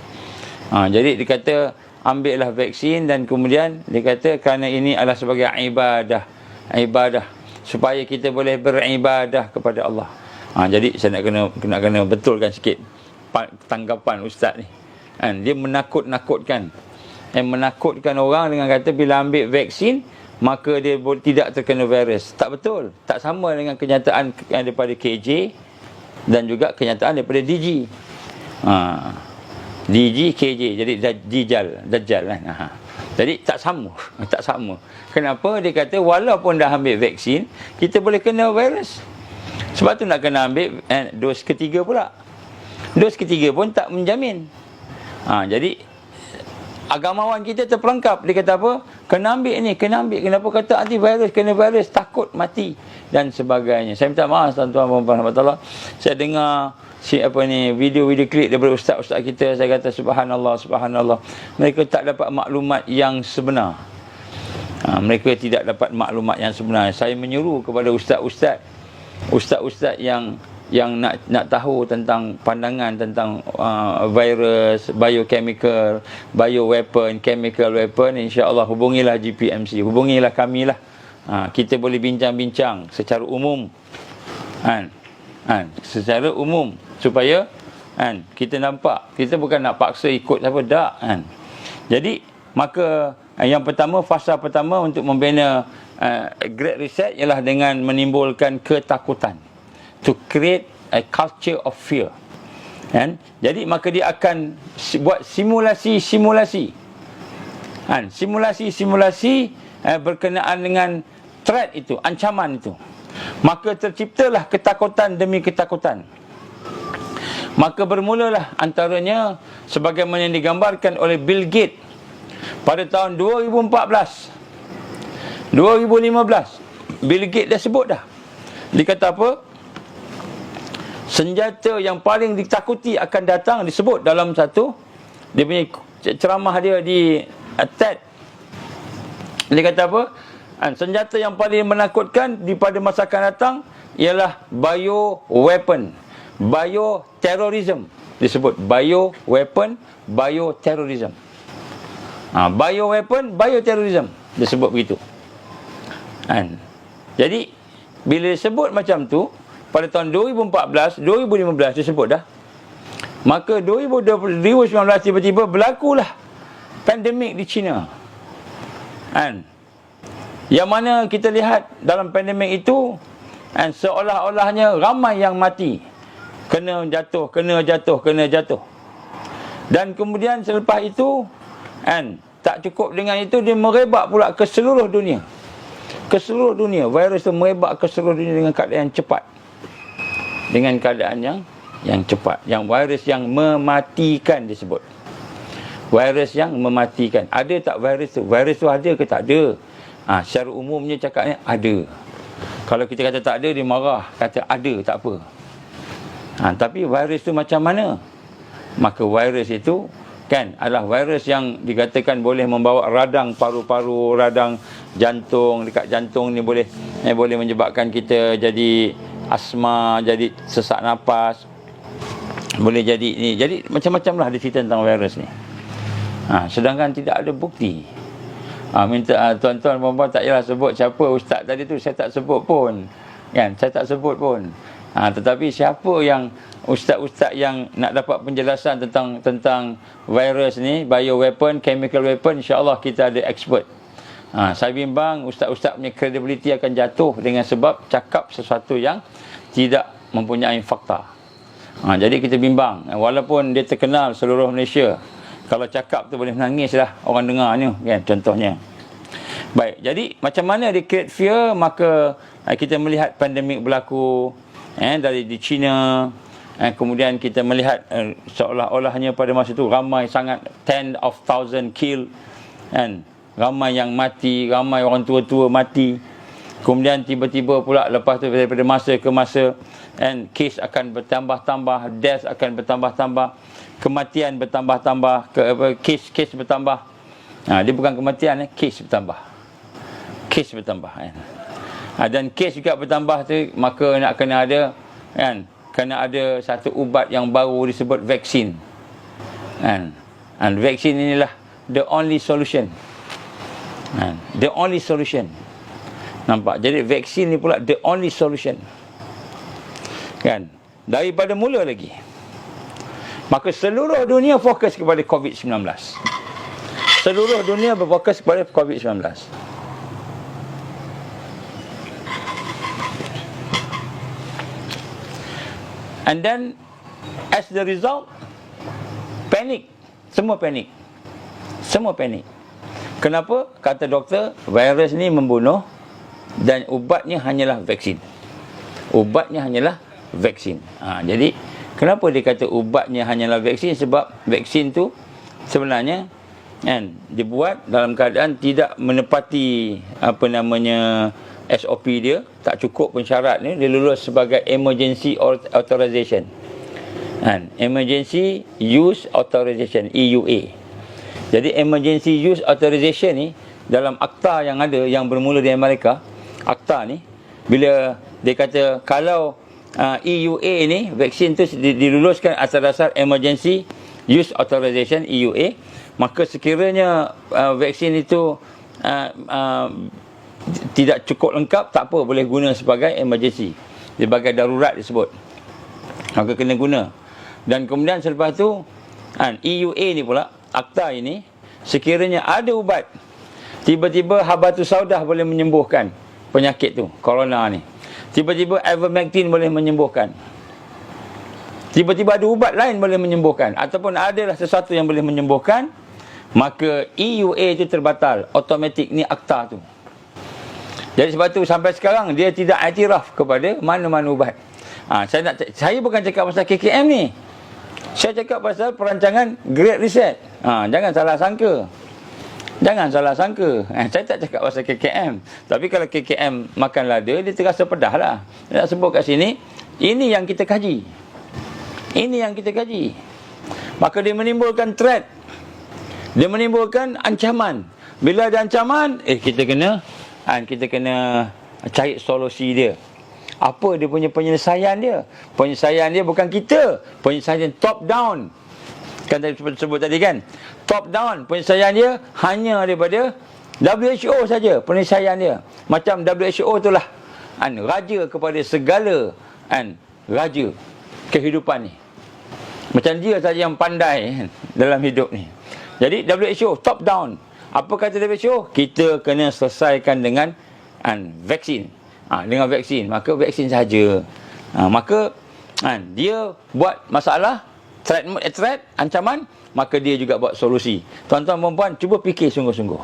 Jadi dia kata, ambillah vaksin, dan kemudian dia kata kerana ini adalah sebagai ibadah, supaya kita boleh beribadah kepada Allah. Jadi saya nak kena betulkan sikit tanggapan ustaz ni. Dia menakut-nakutkan. Menakutkan orang dengan kata bila ambil vaksin maka dia tidak terkena virus. Tak betul. Tak sama dengan kenyataan daripada KJ dan juga kenyataan daripada DG. DG, KJ. Jadi Dajjal kan. Jadi tak sama. Tak sama. Kenapa? Dia kata walaupun dah ambil vaksin, kita boleh kena virus. Sebab tu nak kena ambil dos ketiga pula. Dos ketiga pun tak menjamin. Jadi agamawan kita terperangkap. Dia kata apa? Kena ambil ni, kena ambil. Kenapa kata antivirus, kena virus, takut mati dan sebagainya. Saya minta maaf tuan-tuan dan puan-puan. Saya dengar video-video klip daripada ustaz-ustaz kita. Saya kata subhanallah. Mereka tak dapat maklumat yang sebenar. Mereka tidak dapat maklumat yang sebenar. Saya menyeru kepada ustaz-ustaz yang nak tahu tentang pandangan tentang virus, biochemical, bioweapon, chemical weapon, insya-Allah hubungilah GPMC, hubungilah kami lah. Kita boleh bincang-bincang secara umum. Secara umum supaya kita nampak, kita bukan nak paksa ikut siapa, tak Jadi maka yang pertama, fasa pertama untuk membina Great Reset ialah dengan menimbulkan ketakutan, to create a culture of fear. Jadi maka dia akan buat simulasi berkenaan dengan threat itu, ancaman itu. Maka terciptalah ketakutan demi ketakutan. Maka bermulalah antaranya sebagaimana yang digambarkan oleh Bill Gates pada tahun 2014, 2015. Bill Gates dah sebut dah. Dia kata apa? Senjata yang paling ditakuti akan datang, disebut dalam satu dia punya ceramah dia di TED. Dia kata apa? Senjata yang paling menakutkan pada masa akan datang ialah bioweapon, bioterrorism. Disebut bioweapon, bioterrorism. Bioweapon, bioterrorism. Disebut begitu. Jadi bila disebut macam tu pada tahun 2014, 2015 disebut dah. Maka 2019 tiba-tiba berlakulah pandemik di China. Yang mana kita lihat dalam pandemik itu seolah-olahnya ramai yang mati. Kena jatuh. Dan kemudian selepas itu tak cukup dengan itu, dia merebak pula ke seluruh dunia. Ke seluruh dunia. Virus itu merebak ke seluruh dunia dengan keadaan yang cepat. Dengan keadaan yang cepat. Yang virus yang mematikan disebut. Virus yang mematikan. Ada tak virus tu? Virus tu ada ke tak ada? Secara umumnya cakapnya ada. Kalau kita kata tak ada, dia marah. Kata ada, tak apa. Tapi virus tu macam mana? Maka virus itu adalah virus yang dikatakan boleh membawa radang paru-paru, radang jantung. Dekat jantung ni boleh menyebabkan kita jadi asma, jadi sesak nafas. Boleh jadi ni. Jadi macam-macam lah dia cerita tentang virus ni. Sedangkan tidak ada bukti. Minta tuan-tuan puan-puan tak payah sebut siapa ustaz tadi tu, saya tak sebut pun. Saya tak sebut pun. Tetapi siapa yang ustaz-ustaz yang nak dapat penjelasan tentang virus ni, bioweapon, chemical weapon, insya-Allah kita ada expert. Saya bimbang ustaz-ustaz punya credibility akan jatuh dengan sebab cakap sesuatu yang tidak mempunyai fakta. Jadi kita bimbang, walaupun dia terkenal seluruh Malaysia, kalau cakap tu boleh menangis lah orang dengar ni, contohnya. Baik, jadi macam mana dia create fear? Maka kita melihat pandemik berlaku, dari di China. Kemudian kita melihat seolah-olahnya pada masa itu ramai sangat, 10,000 killed, ramai yang mati, ramai orang tua-tua mati. Kemudian tiba-tiba pula lepas tu daripada masa ke masa, kes akan bertambah-tambah, death akan bertambah-tambah, kematian bertambah-tambah, kes bertambah. Dia bukan kematian, kes bertambah. Kes bertambah, dan kes juga bertambah tu, maka nak kena ada, kena ada satu ubat yang baru disebut vaksin. Vaksin inilah the only solution. The only solution. Nampak? Jadi vaksin ni pula the only solution. Daripada mula lagi. Maka seluruh dunia fokus kepada COVID-19. Seluruh dunia berfokus kepada COVID-19. And then as the result, panik. Semua panik. Semua panik. Kenapa? Kata doktor, virus ni membunuh dan ubatnya hanyalah vaksin. Ubatnya hanyalah vaksin. Jadi kenapa dia kata ubatnya hanyalah vaksin? Sebab vaksin tu sebenarnya dibuat dalam keadaan tidak menepati SOP dia, tak cukup pensyarat ni, dia lulus sebagai emergency authorization. Emergency use authorization, EUA. Jadi emergency use authorization ni dalam akta yang ada, yang bermula di Amerika, akta ni, bila dia kata kalau EUA ni, vaksin tu diluluskan atas dasar emergency use authorization, EUA, maka sekiranya vaksin itu tidak cukup lengkap, tak apa, boleh guna sebagai emergency, sebagai darurat disebut, maka kena guna. Dan kemudian selepas tu EUA ni pula, akta ini, sekiranya ada ubat, tiba-tiba habatus saudah boleh menyembuhkan penyakit tu, corona ni, tiba-tiba ivermectin boleh menyembuhkan, tiba-tiba ada ubat lain boleh menyembuhkan, ataupun adalah sesuatu yang boleh menyembuhkan, maka EUA itu terbatal automatik. Ni akta tu. Jadi sebab tu sampai sekarang dia tidak iktiraf kepada mana-mana ubat. Saya bukan cakap pasal KKM ni. Saya cakap pasal perancangan Great Reset. Jangan salah sangka. Jangan salah sangka. Saya tak cakap pasal KKM. Tapi kalau KKM makan lada, dia terasa pedah lah. Saya nak sebut kat sini, ini yang kita kaji. Ini yang kita kaji. Maka dia menimbulkan threat. Dia menimbulkan ancaman. Bila ada ancaman, kita kena cari solusi dia. Apa dia punya penyelesaian dia? Penyelesaian dia bukan kita. Penyelesaian top down. Kan tadi sebut tadi kan? Top down. Penyelesaian dia hanya daripada WHO saja. Penyelesaian dia. Macam WHO itulah raja kepada segala raja kehidupan ni. Macam dia saja yang pandai dalam hidup ni. Jadi WHO top down. Apa kata WHO? Kita kena selesaikan dengan vaksin. Dengan vaksin. Maka vaksin saja. Maka dia buat masalah, threat, ancaman, maka dia juga buat solusi. Tuan-tuan dan puan, cuba fikir sungguh-sungguh.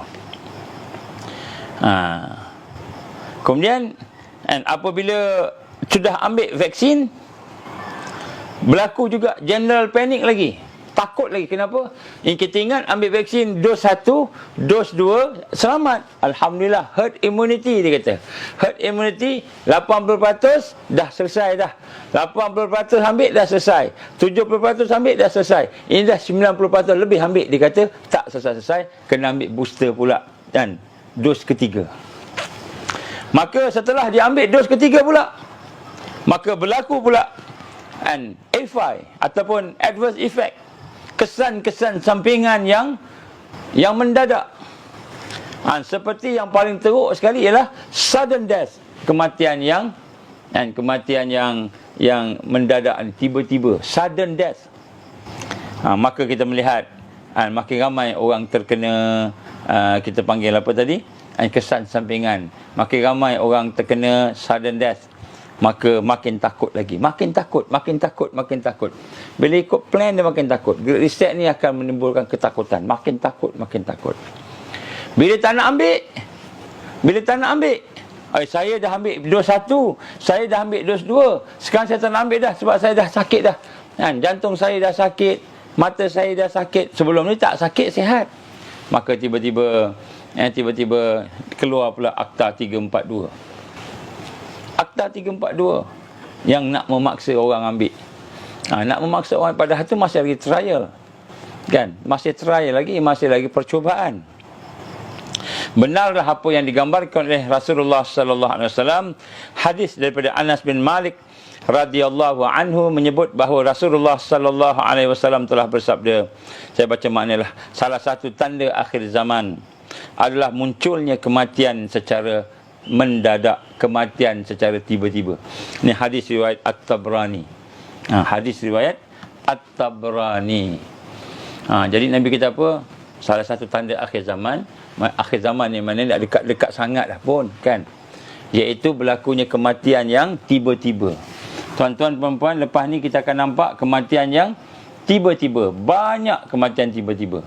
Kemudian apabila sudah ambil vaksin, berlaku juga general panic lagi. Takut lagi. Kenapa? Kita ingat ambil vaksin dos 1, dos 2, selamat. Alhamdulillah, herd immunity dia kata. Herd immunity 80% dah selesai dah. 80% ambil dah selesai. 70% ambil dah selesai. Ini dah 90% lebih ambil. Dia kata tak selesai-selesai, kena ambil booster pula. Dan dos ketiga. Maka setelah dia ambil dos ketiga pula, maka berlaku pula AFI ataupun adverse effect, kesan-kesan sampingan yang mendadak. Seperti yang paling teruk sekali ialah sudden death, kematian yang mendadak, tiba-tiba, sudden death. Maka kita melihat makin ramai orang terkena, kita panggil apa tadi, kesan sampingan. Makin ramai orang terkena sudden death, maka makin takut lagi. Makin takut. Bila ikut plan dia makin takut. Great Reset ni akan menimbulkan ketakutan. Makin takut. Bila tak nak ambil, Saya dah ambil dos 1, saya dah ambil dos 2, sekarang saya tak nak ambil dah sebab saya dah sakit dah. Kan? Jantung saya dah sakit, mata saya dah sakit. Sebelum ni tak sakit, sihat. Maka tiba-tiba keluar pula Akta 342. Akta 342 yang nak memaksa orang ambil. Nak memaksa orang, padahal tu masih lagi trial. Kan? Masih trial lagi, masih lagi percubaan. Benarlah apa yang digambarkan oleh Rasulullah sallallahu alaihi wasallam. Hadis daripada Anas bin Malik radhiyallahu anhu menyebut bahawa Rasulullah sallallahu alaihi wasallam telah bersabda. Saya baca maknalah, salah satu tanda akhir zaman adalah munculnya kematian secara mendadak, kematian secara tiba-tiba. Ini hadis riwayat At-Tabrani. Hadis riwayat At-Tabrani. Jadi Nabi kata apa? Salah satu tanda akhir zaman. Akhir zaman ni mana tak dekat-dekat sangat dah pun, kan? Iaitu berlakunya kematian yang tiba-tiba. Tuan-tuan, perempuan, lepas ni kita akan nampak kematian yang tiba-tiba. Banyak kematian tiba-tiba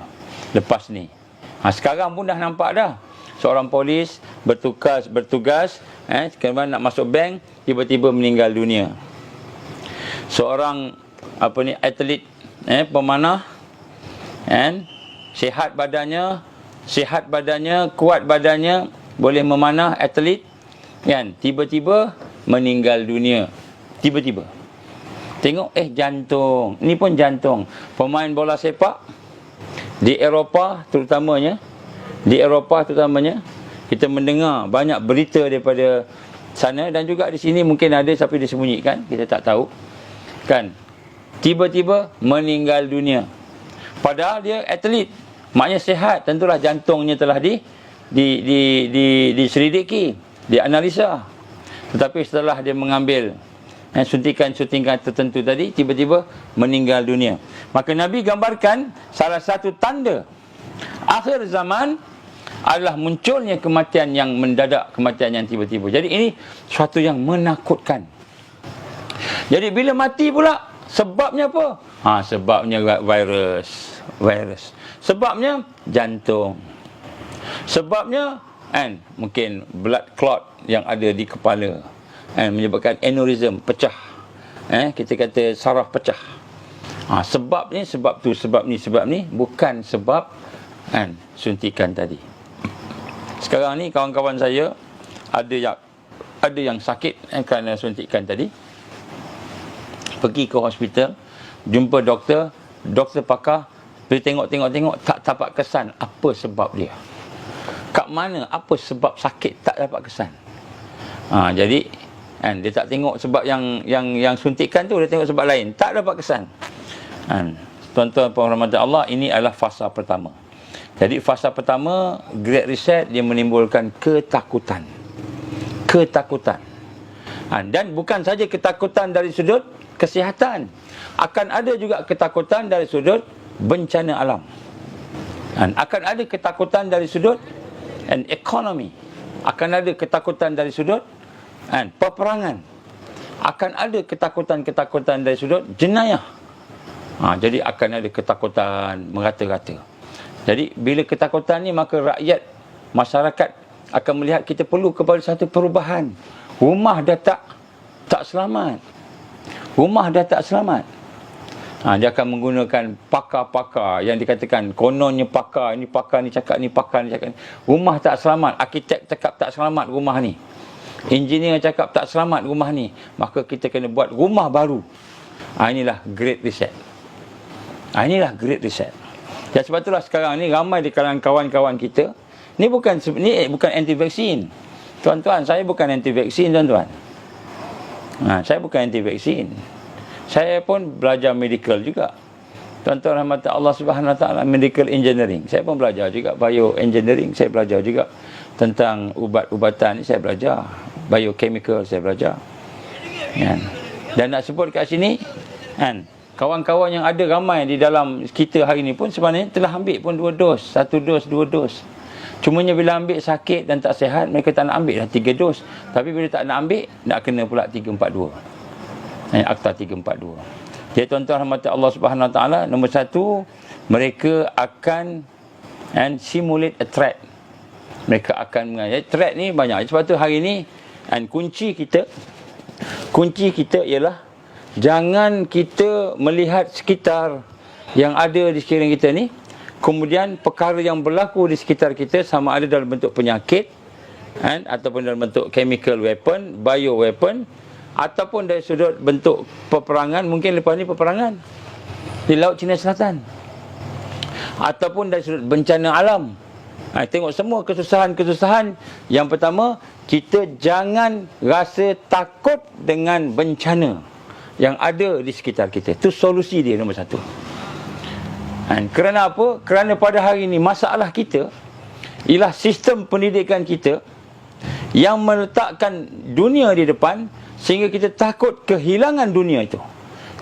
lepas ni. Sekarang pun dah nampak dah. Seorang polis bertugas, sekarang nak masuk bank, tiba-tiba meninggal dunia. Seorang atlet, pemanah, sihat badannya, kuat badannya, boleh memanah, atlet, kan, tiba-tiba meninggal dunia. Tiba-tiba. Tengok, jantung. Ni pun jantung. Pemain bola sepak di Eropah terutamanya, kita mendengar banyak berita daripada sana, dan juga di sini mungkin ada tapi disembunyikan, kita tak tahu. Kan? Tiba-tiba meninggal dunia. Padahal dia atlet. Maknanya sihat, tentulah jantungnya telah diselidiki, dianalisa. Tetapi setelah dia mengambil suntikan-suntikan tertentu tadi, tiba-tiba meninggal dunia. Maka Nabi gambarkan salah satu tanda akhir zaman adalah munculnya kematian yang mendadak, kematian yang tiba-tiba. Jadi ini suatu yang menakutkan. Jadi bila mati pula, sebabnya apa? Sebabnya virus. Sebabnya jantung. Sebabnya mungkin blood clot yang ada di kepala, menyebabkan aneurism, pecah. Kita kata saraf pecah. Sebab ni, sebab tu, sebab ni, bukan sebab suntikan tadi. Sekarang ni kawan-kawan saya ada yang sakit kerana suntikan tadi. Pergi ke hospital, jumpa doktor pakar, bila tengok tak dapat kesan apa sebab dia. Kat mana, apa sebab sakit, tak dapat kesan. Jadi dia tak tengok sebab yang suntikan tu, dia tengok sebab lain, tak dapat kesan. Tuan-tuan penghormatan Allah, ini adalah fasa pertama. Jadi fasa pertama, Great Reset, dia menimbulkan ketakutan. Dan bukan saja ketakutan dari sudut kesihatan, akan ada juga ketakutan dari sudut bencana alam. Akan ada ketakutan dari sudut ekonomi. Akan ada ketakutan dari sudut peperangan. Akan ada ketakutan dari sudut jenayah. Jadi akan ada ketakutan merata-rata. Jadi bila ketakutan ni, maka rakyat, masyarakat akan melihat kita perlu kepada satu perubahan. Rumah dah tak selamat. Dia akan menggunakan pakar-pakar yang dikatakan kononnya pakar ni cakap ni. Rumah tak selamat, arkitek cakap tak selamat rumah ni, engineer cakap tak selamat rumah ni, maka kita kena buat rumah baru. Inilah Great Reset. Dan sebab itulah sekarang ni ramai di kalangan kawan-kawan kita ni bukan anti vaksin. Tuan-tuan, saya bukan anti vaksin, tuan-tuan. Saya bukan anti vaksin. Saya pun belajar medical juga. Tuan-tuan rahmat Allah Subhanahu Wa Taala, medical engineering. Saya pun belajar juga bioengineering. Saya belajar juga tentang ubat-ubatan ni, saya belajar. Biochemical saya belajar. Dan nak sebut kat sini, kawan-kawan yang ada ramai di dalam kita hari ni pun sebenarnya telah ambil pun 2 dos. 1 dos, 2 dos. Cumanya bila ambil sakit dan tak sihat, mereka tak nak ambil dah 3 dos. Tapi bila tak nak ambil, nak kena pula 342. Akta 342. Jadi tuan-tuan rahmat Allah Subhanahu Wa Taala, nombor 1, mereka akan simulate a threat. Mereka akan mengajar. Threat ni banyak. Sebab tu hari ni kunci kita ialah jangan kita melihat sekitar yang ada di sekeliling kita ni, kemudian perkara yang berlaku di sekitar kita sama ada dalam bentuk penyakit ataupun dalam bentuk chemical weapon, bio weapon, ataupun dari sudut bentuk peperangan. Mungkin lepas ni peperangan di Laut Cina Selatan, ataupun dari sudut bencana alam. Tengok semua kesusahan-kesusahan. Yang pertama, kita jangan rasa takut dengan bencana yang ada di sekitar kita. Itu solusi dia nombor satu. Kerana apa? Kerana pada hari ini masalah kita ialah sistem pendidikan kita yang meletakkan dunia di depan, sehingga kita takut kehilangan dunia itu.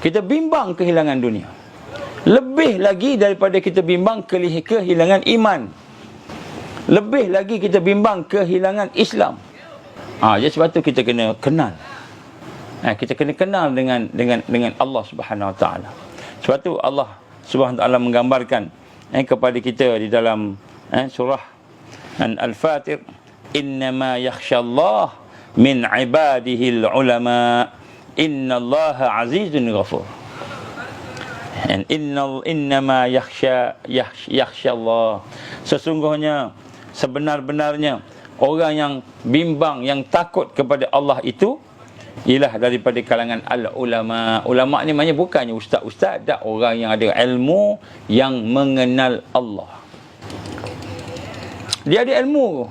Kita bimbang kehilangan dunia. Lebih lagi daripada kita bimbang kehilangan iman. Lebih lagi kita bimbang kehilangan Islam. Jadi sebab tu kita kena kenal. Kita kena kenal dengan Allah Subhanahu Wa Taala. Sebab tu Allah Subhanahu Wa Taala menggambarkan kepada kita di dalam surah Al-Fatir, innama yakhshallah min ibadihil ulama, innallaha azizun ghafur. Innama yakhshallah, sesungguhnya, sebenar-benarnya orang yang bimbang, yang takut kepada Allah itu ialah daripada kalangan al-ulama. Ulama ni maknanya bukannya ustaz-ustaz, tak, orang yang ada ilmu, yang mengenal Allah. Dia ada ilmu.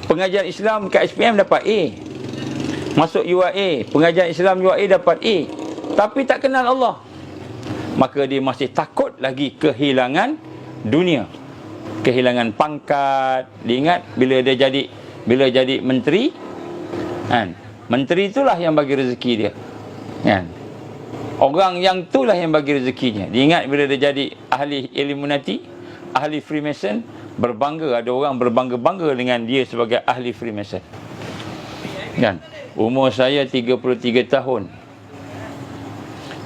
Pengajian Islam kat SPM dapat A, masuk UAA, pengajian Islam UAA dapat A, tapi tak kenal Allah, maka dia masih takut lagi kehilangan dunia, kehilangan pangkat. Dia ingat bila jadi menteri, menteri itulah yang bagi rezeki dia, orang yang itulah yang bagi rezekinya. Dia ingat bila dia jadi ahli Illuminati, ahli Freemason, berbangga, ada orang berbangga-bangga dengan dia sebagai ahli Freemason. Umur saya 33 tahun.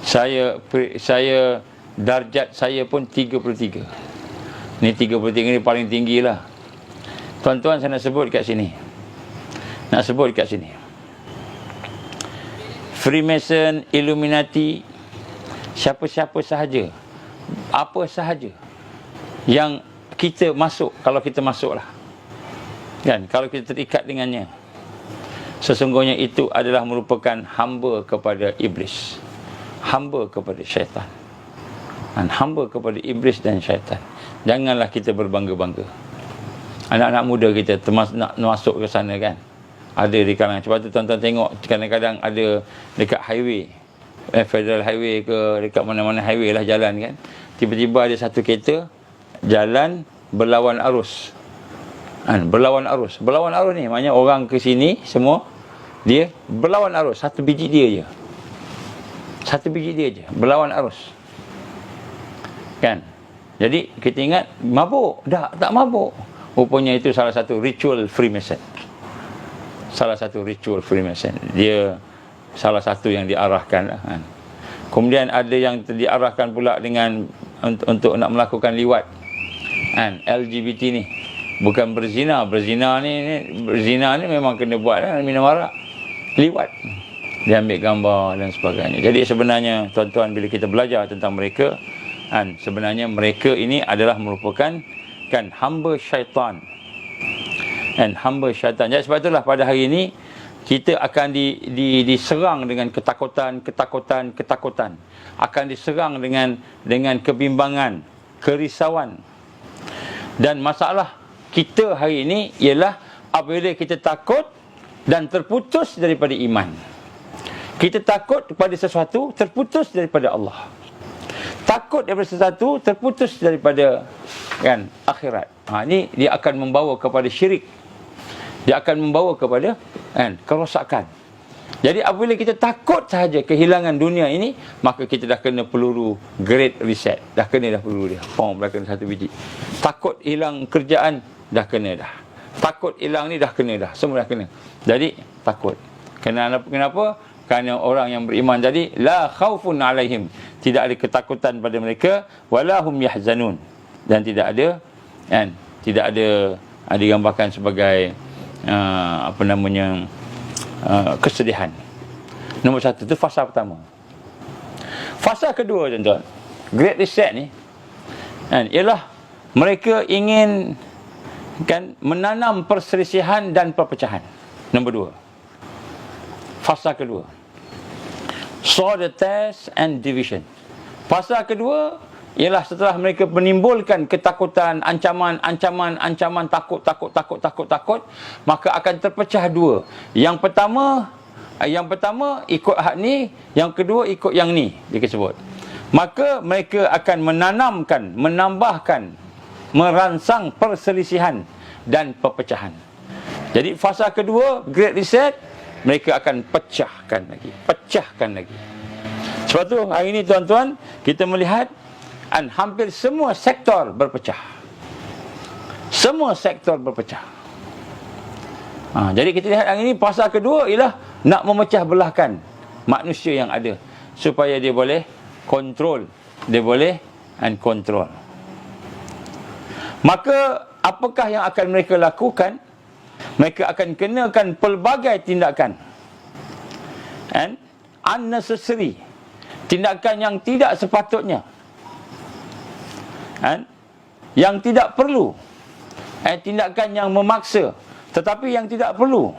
Saya darjat saya pun 33. Ni 33 ni paling tinggi lah. Tuan-tuan, saya nak sebut kat sini. Freemason, Illuminati, siapa-siapa sahaja, apa sahaja yang kita masuk, kalau kita masuklah, kalau kita terikat dengannya, sesungguhnya itu adalah merupakan hamba kepada iblis, hamba kepada syaitan, hamba kepada iblis dan syaitan. Janganlah kita berbangga-bangga. Anak-anak muda kita nak masuk ke sana ada di kalangan. Sebab tu tuan-tuan tengok kadang-kadang ada dekat highway, federal highway ke, dekat mana-mana highway lah jalan tiba-tiba ada satu kereta jalan berlawan arus. Berlawan arus ni maknanya orang ke sini semua, dia berlawan arus. Satu biji dia je berlawan arus. Jadi kita ingat mabuk. Tak mabuk. Rupanya itu salah satu ritual Freemason. Dia salah satu yang diarahkan. Kemudian ada yang diarahkan pula dengan untuk nak melakukan liwat. LGBT ni bukan berzina. Berzina ni memang kena buat minum arak. Liwat, dia ambil gambar dan sebagainya. Jadi sebenarnya tuan-tuan, bila kita belajar tentang mereka, sebenarnya mereka ini adalah merupakan hamba syaitan. Hamba syaitan. Jadi sebab itulah pada hari ini kita akan diserang dengan ketakutan. Akan diserang dengan kebimbangan, kerisauan. Dan masalah kita hari ini ialah apabila kita takut dan terputus daripada iman. Kita takut kepada sesuatu, terputus daripada Allah. Takut daripada sesuatu, terputus daripada akhirat. Ini dia akan membawa kepada syirik. Dia akan membawa kepada kerosakan. Jadi apabila kita takut sahaja kehilangan dunia ini, maka kita dah kena peluru great reset. Dah kena peluru dia. Dah kena satu biji. Takut hilang kerjaan, dah kena dah. Takut hilang ni dah kena dah. Semua dah kena. Jadi takut. Kenapa? Kerana orang yang beriman jadi la khaufun alaihim, tidak ada ketakutan pada mereka, wala hum yahzanun, dan tidak ada digambarkan sebagai kesedihan. Nombor satu itu fasa pertama. Fasa kedua, tuan-tuan, Great Reset ni ialah mereka ingin menanam perselisihan dan perpecahan. Nombor dua, fasa kedua, sow the tares and division. Fasa kedua ialah setelah mereka menimbulkan ketakutan, ancaman, takut, maka akan terpecah dua. Yang pertama ikut hak ni, yang kedua ikut yang ni, dia sebut. Maka mereka akan menanamkan, menambahkan, merangsang perselisihan dan perpecahan. Jadi fasa kedua, Great Reset, mereka akan pecahkan lagi. Sebab tu hari ini, tuan-tuan, kita melihat hampir semua sektor berpecah. Jadi kita lihat hari ini fasa kedua ialah nak memecah belahkan manusia yang ada supaya dia boleh kontrol, kontrol. Maka apakah yang akan mereka lakukan? Mereka akan kenakan pelbagai tindakan unnecessary, tindakan yang tidak sepatutnya, yang tidak perlu, tindakan yang memaksa tetapi yang tidak perlu.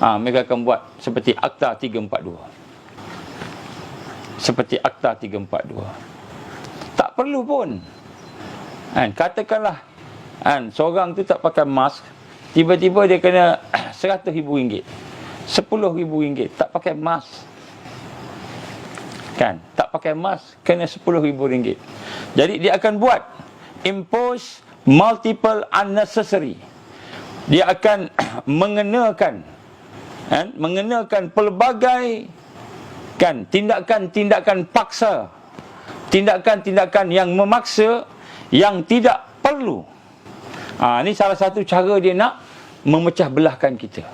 Mereka akan buat seperti Akta 342. Tak perlu pun. Katakanlah seorang tu tak pakai mask, tiba-tiba dia kena RM100,000, RM10,000, tak pakai mask. Tak pakai mask, kena RM10,000. Jadi dia akan buat impose multiple unnecessary. Dia akan mengenakan pelbagai tindakan paksa, tindakan yang memaksa, yang tidak perlu. Ini salah satu cara dia nak memecah belahkan kita.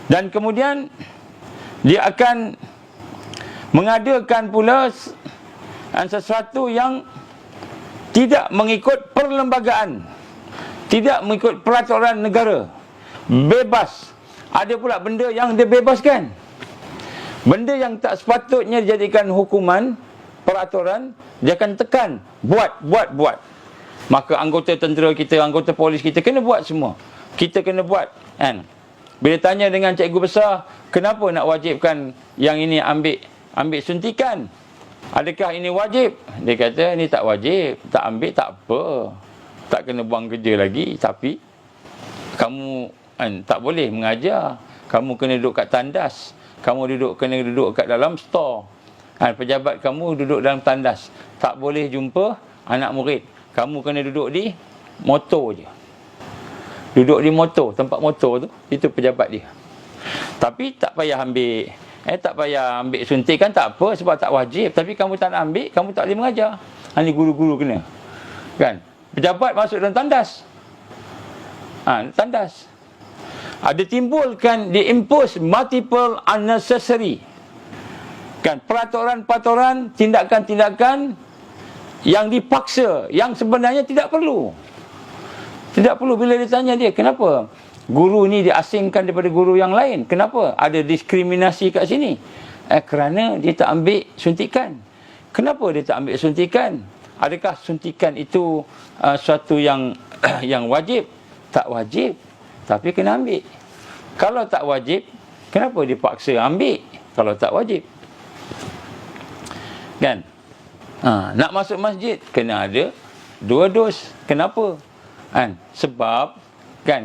Dan kemudian dia akan mengadakan pula sesuatu yang tidak mengikut perlembagaan, tidak mengikut peraturan negara, bebas. Ada pula benda yang dia bebaskan, benda yang tak sepatutnya dijadikan hukuman, peraturan, dia akan tekan, buat. Maka anggota tentera kita, anggota polis kita kena buat semua. Kita kena buat, Bila tanya dengan cikgu besar, kenapa nak wajibkan yang ini ambil suntikan? Adakah ini wajib? Dia kata, ini tak wajib. Tak ambil tak apa, tak kena buang kerja lagi. Tapi kamu tak boleh mengajar. Kamu kena duduk kat tandas. Kamu kena duduk kat dalam store. Pejabat kamu duduk dalam tandas. Tak boleh jumpa anak murid. Kamu kena duduk di motor je. Duduk di motor, tempat motor tu, itu pejabat dia. Tapi tak payah ambil suntikan, tak apa, sebab tak wajib. Tapi kamu tak nak ambil, kamu tak boleh mengajar. Ini guru-guru kena. Pejabat masuk dalam tandas. Tandas. Ada timbulkan, diimpose multiple unnecessary. Peraturan-peraturan, tindakan-tindakan yang dipaksa, yang sebenarnya tidak perlu. Bila ditanya dia, kenapa guru ni diasingkan daripada guru yang lain? Kenapa ada diskriminasi kat sini? Kerana dia tak ambil suntikan. Kenapa dia tak ambil suntikan? Adakah suntikan itu suatu yang wajib? Tak wajib, tapi kena ambil. Kalau tak wajib, kenapa dipaksa ambil kalau tak wajib? Nak masuk masjid kena ada 2 dos. Kenapa? Sebab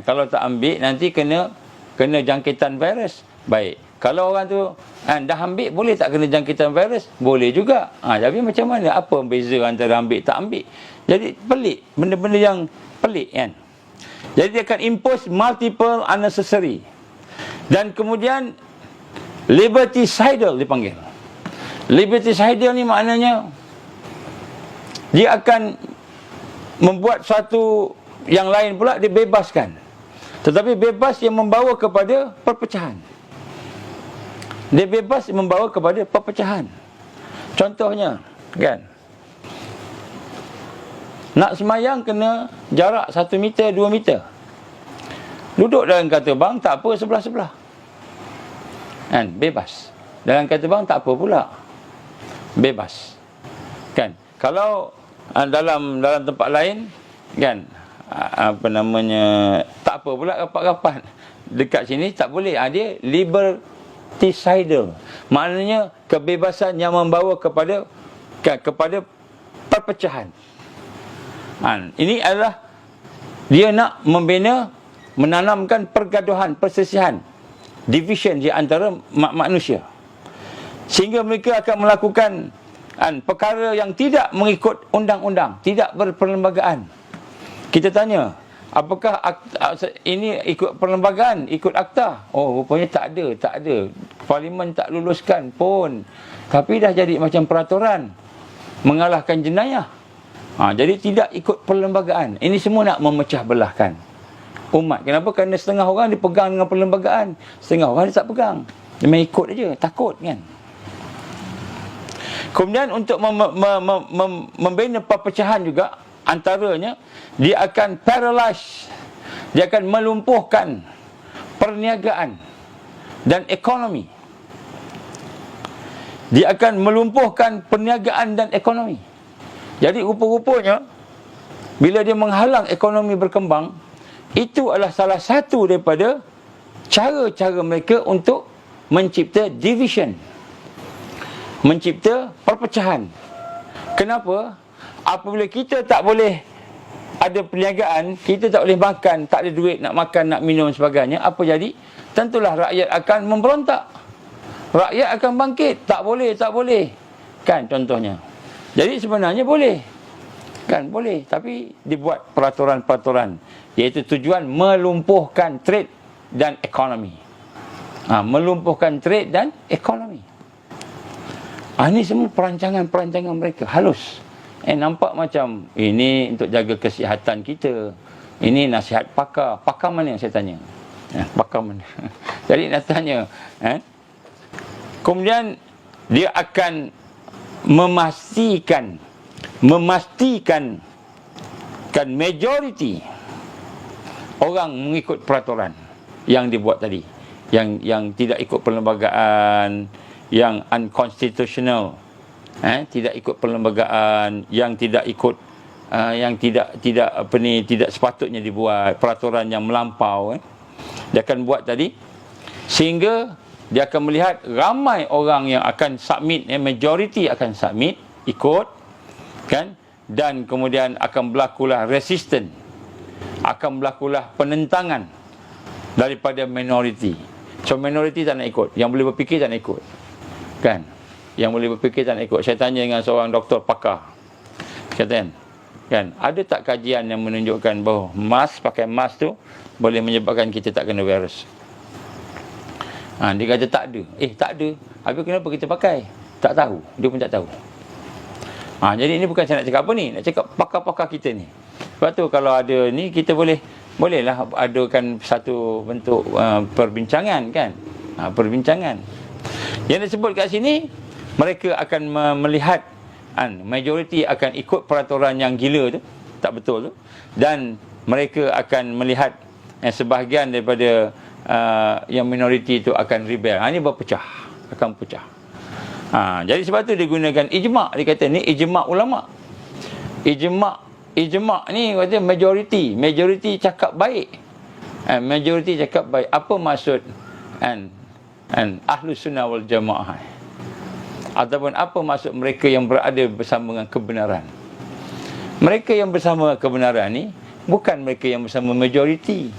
kalau tak ambil nanti kena jangkitan virus. Baik, kalau orang tu dah ambil, boleh tak kena jangkitan virus? Boleh juga. Tapi macam mana? Apa beza antara ambil tak ambil? Jadi pelik, benda-benda yang pelik Jadi dia akan impose multiple unnecessary. Dan kemudian liberticidal dipanggil. Liberticidal ni maknanya dia akan membuat suatu yang lain pula dibebaskan. Tetapi bebas yang membawa kepada perpecahan. Dia bebas membawa kepada perpecahan. Contohnya, Nak semayang kena jarak 1 meter, 2 meter. Duduk dalam kereta bang tak apa, sebelah-sebelah. Kan? Bebas. Dalam kereta bang tak apa pula. Bebas. Kan? Kalau dalam tempat lain, kan, apa namanya, tak apa pula rapat-rapat. Dekat sini tak boleh. Dia liberticidal. Maknanya kebebasan yang membawa kepada perpecahan. Ini adalah dia nak membina, menanamkan pergaduhan, perselisihan, division di antara manusia. Sehingga mereka akan melakukan perkara yang tidak mengikut undang-undang, tidak berperlembagaan. Kita tanya, apakah ini ikut perlembagaan, ikut akta? Oh, rupanya tak ada. Parlimen tak luluskan pun. Tapi dah jadi macam peraturan, mengalahkan jenayah. Jadi tidak ikut perlembagaan. Ini semua nak memecah belahkan umat. Kenapa? Kerana setengah orang dipegang dengan perlembagaan, setengah orang dia tak pegang. Dia main ikut aja, takut kan. Kemudian untuk membina perpecahan juga, antaranya dia akan paralyze, dia akan melumpuhkan perniagaan dan ekonomi. Dia akan melumpuhkan perniagaan dan ekonomi. Jadi rupa-rupanya bila dia menghalang ekonomi berkembang, itu adalah salah satu daripada cara-cara mereka untuk mencipta division, mencipta perpecahan. Kenapa? Apabila kita tak boleh ada perniagaan, kita tak boleh makan, tak ada duit nak makan, nak minum sebagainya, apa jadi? Tentulah rakyat akan memberontak. Rakyat akan bangkit. Tak boleh. Kan contohnya. Jadi sebenarnya boleh. Kan boleh. Tapi dibuat peraturan-peraturan. Iaitu tujuan melumpuhkan trade dan ekonomi. Melumpuhkan trade dan ekonomi. Ini semua perancangan-perancangan mereka. Halus. Nampak macam ini untuk jaga kesihatan kita. Ini nasihat pakar. Pakar mana yang saya tanya? Pakar mana? Jadi nak tanya. Kemudian dia akan memastikan kan majoriti orang mengikut peraturan yang dibuat tadi, yang tidak ikut perlembagaan, yang unconstitutional, tidak ikut perlembagaan, yang tidak ikut yang tidak sepatutnya dibuat, peraturan yang melampau. Dia akan buat tadi sehingga dia akan melihat ramai orang yang akan submit, majoriti akan submit, ikut, kan, dan kemudian akan berlakulah resistance, akan berlakulah penentangan daripada minoriti. So minoriti tak nak ikut, yang boleh berfikir tak nak ikut, kan, yang boleh berfikir tak nak ikut. Saya tanya dengan seorang doktor pakar, kata kan, ada tak kajian yang menunjukkan bahawa pakai mask tu boleh menyebabkan kita tak kena virus? Dia kata tak ada. Tak ada. Habis kenapa kita pakai? Tak tahu. Dia pun tak tahu. Jadi ini bukan saya nak cakap apa ni. Nak cakap pakar-pakar kita ni. Sebab tu kalau ada ni, kita bolehlah adakan satu bentuk perbincangan, kan. Perbincangan. Yang disebut kat sini, mereka akan melihat majoriti akan ikut peraturan yang gila tu, tak betul tu. Dan mereka akan melihat sebahagian daripada yang minoriti itu akan rebel. Ini berpecah, akan pecah. Jadi sebab tu dia gunakan ijma'. Dia kata ni ijma' ulama'. Ijma' ni kata majoriti cakap baik. Majoriti cakap baik. Apa maksud Ahlus Sunnah wal Jamaah? Ataupun apa maksud mereka yang berada bersama dengan kebenaran? Mereka yang bersama kebenaran ni bukan mereka yang bersama majoriti.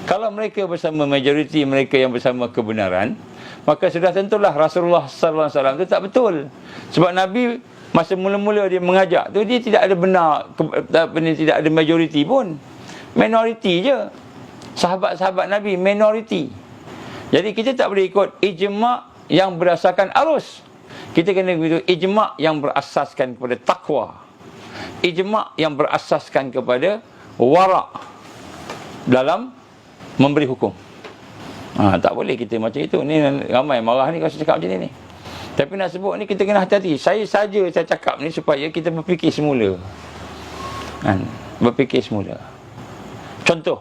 Kalau mereka bersama majoriti, mereka yang bersama kebenaran, maka sudah tentulah Rasulullah sallallahu alaihi wasallam itu tak betul. Sebab Nabi masa mula-mula dia mengajak tu, dia tidak ada benar, tidak ada majoriti pun. Minoriti je. Sahabat-sahabat Nabi minoriti. Jadi kita tak boleh ikut ijma' yang berdasarkan arus. Kita kena ikut ijma' yang berasaskan kepada takwa. Ijma' yang berasaskan kepada wara' dalam memberi hukum. Tak boleh kita macam itu. Ni ramai marah ni kalau saya cakap macam ni. Tapi nak sebut ni kita kena hati-hati. Saya cakap ni supaya kita berfikir semula. Berfikir semula. Contoh,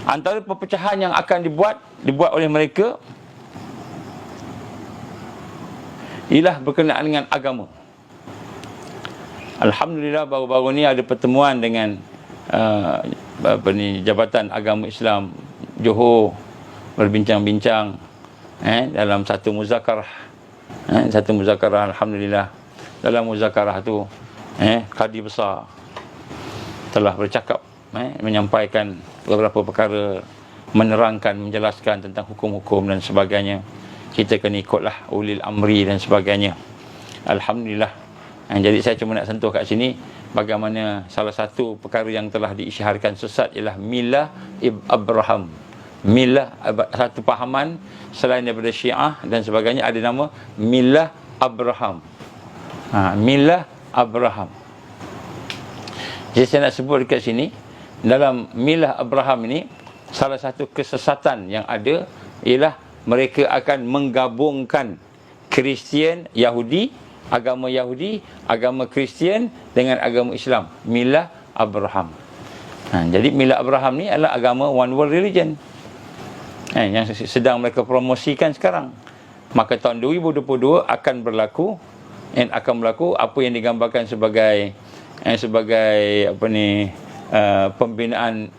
antara perpecahan yang akan dibuat oleh mereka ialah berkenaan dengan agama. Alhamdulillah baru-baru ni ada pertemuan dengan Jabatan Agama Islam Johor, berbincang-bincang dalam satu muzakarah. Alhamdulillah. Dalam muzakarah tu Qadi Besar telah bercakap, menyampaikan beberapa perkara, menerangkan, menjelaskan tentang hukum-hukum dan sebagainya. Kita kena ikutlah ulil amri dan sebagainya. Alhamdulillah. Jadi saya cuma nak sentuh kat sini bagaimana salah satu perkara yang telah diisytiharkan sesat ialah milah Abraham. Milah, satu pahaman selain daripada Syiah dan sebagainya, ada nama milah Abraham. Milah Abraham. Jadi saya nak sebut dekat sini, dalam milah Abraham ini, salah satu kesesatan yang ada ialah mereka akan menggabungkan Kristian, Yahudi, agama Kristian dengan agama Islam. Milah Abraham. Jadi milah Abraham ni adalah agama one world religion, yang sedang mereka promosikan sekarang. Maka tahun 2022 akan berlaku apa yang digambarkan sebagai pembinaan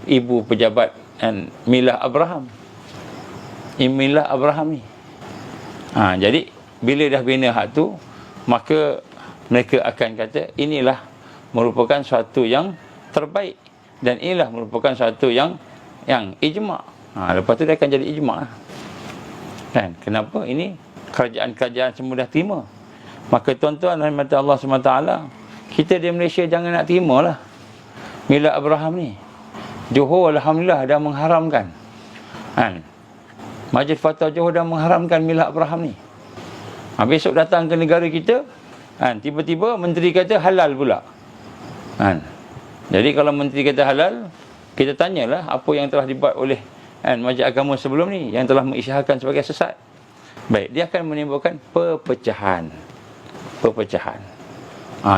ibu pejabat milah Abraham. Milah Abraham ni. Jadi bila dah bina hak tu, maka mereka akan kata inilah merupakan suatu yang terbaik dan inilah merupakan suatu yang ijma'. Lepas tu dia akan jadi ijma'. Kan? Kenapa? Ini kerajaan-kerajaan semua dah terima. Maka tuan-tuan rahmat Allah SWT, kita di Malaysia jangan nak terima lah milah Abraham ni. Johor alhamdulillah dah mengharamkan. Majlis Fatwa Johor dah mengharamkan milah Abraham ni. Besok datang ke negara kita, tiba-tiba menteri kata halal pula. Jadi kalau menteri kata halal, kita tanyalah apa yang telah dibuat oleh majlis agama sebelum ni yang telah mengisytiharkan sebagai sesat. Baik, dia akan menimbulkan perpecahan.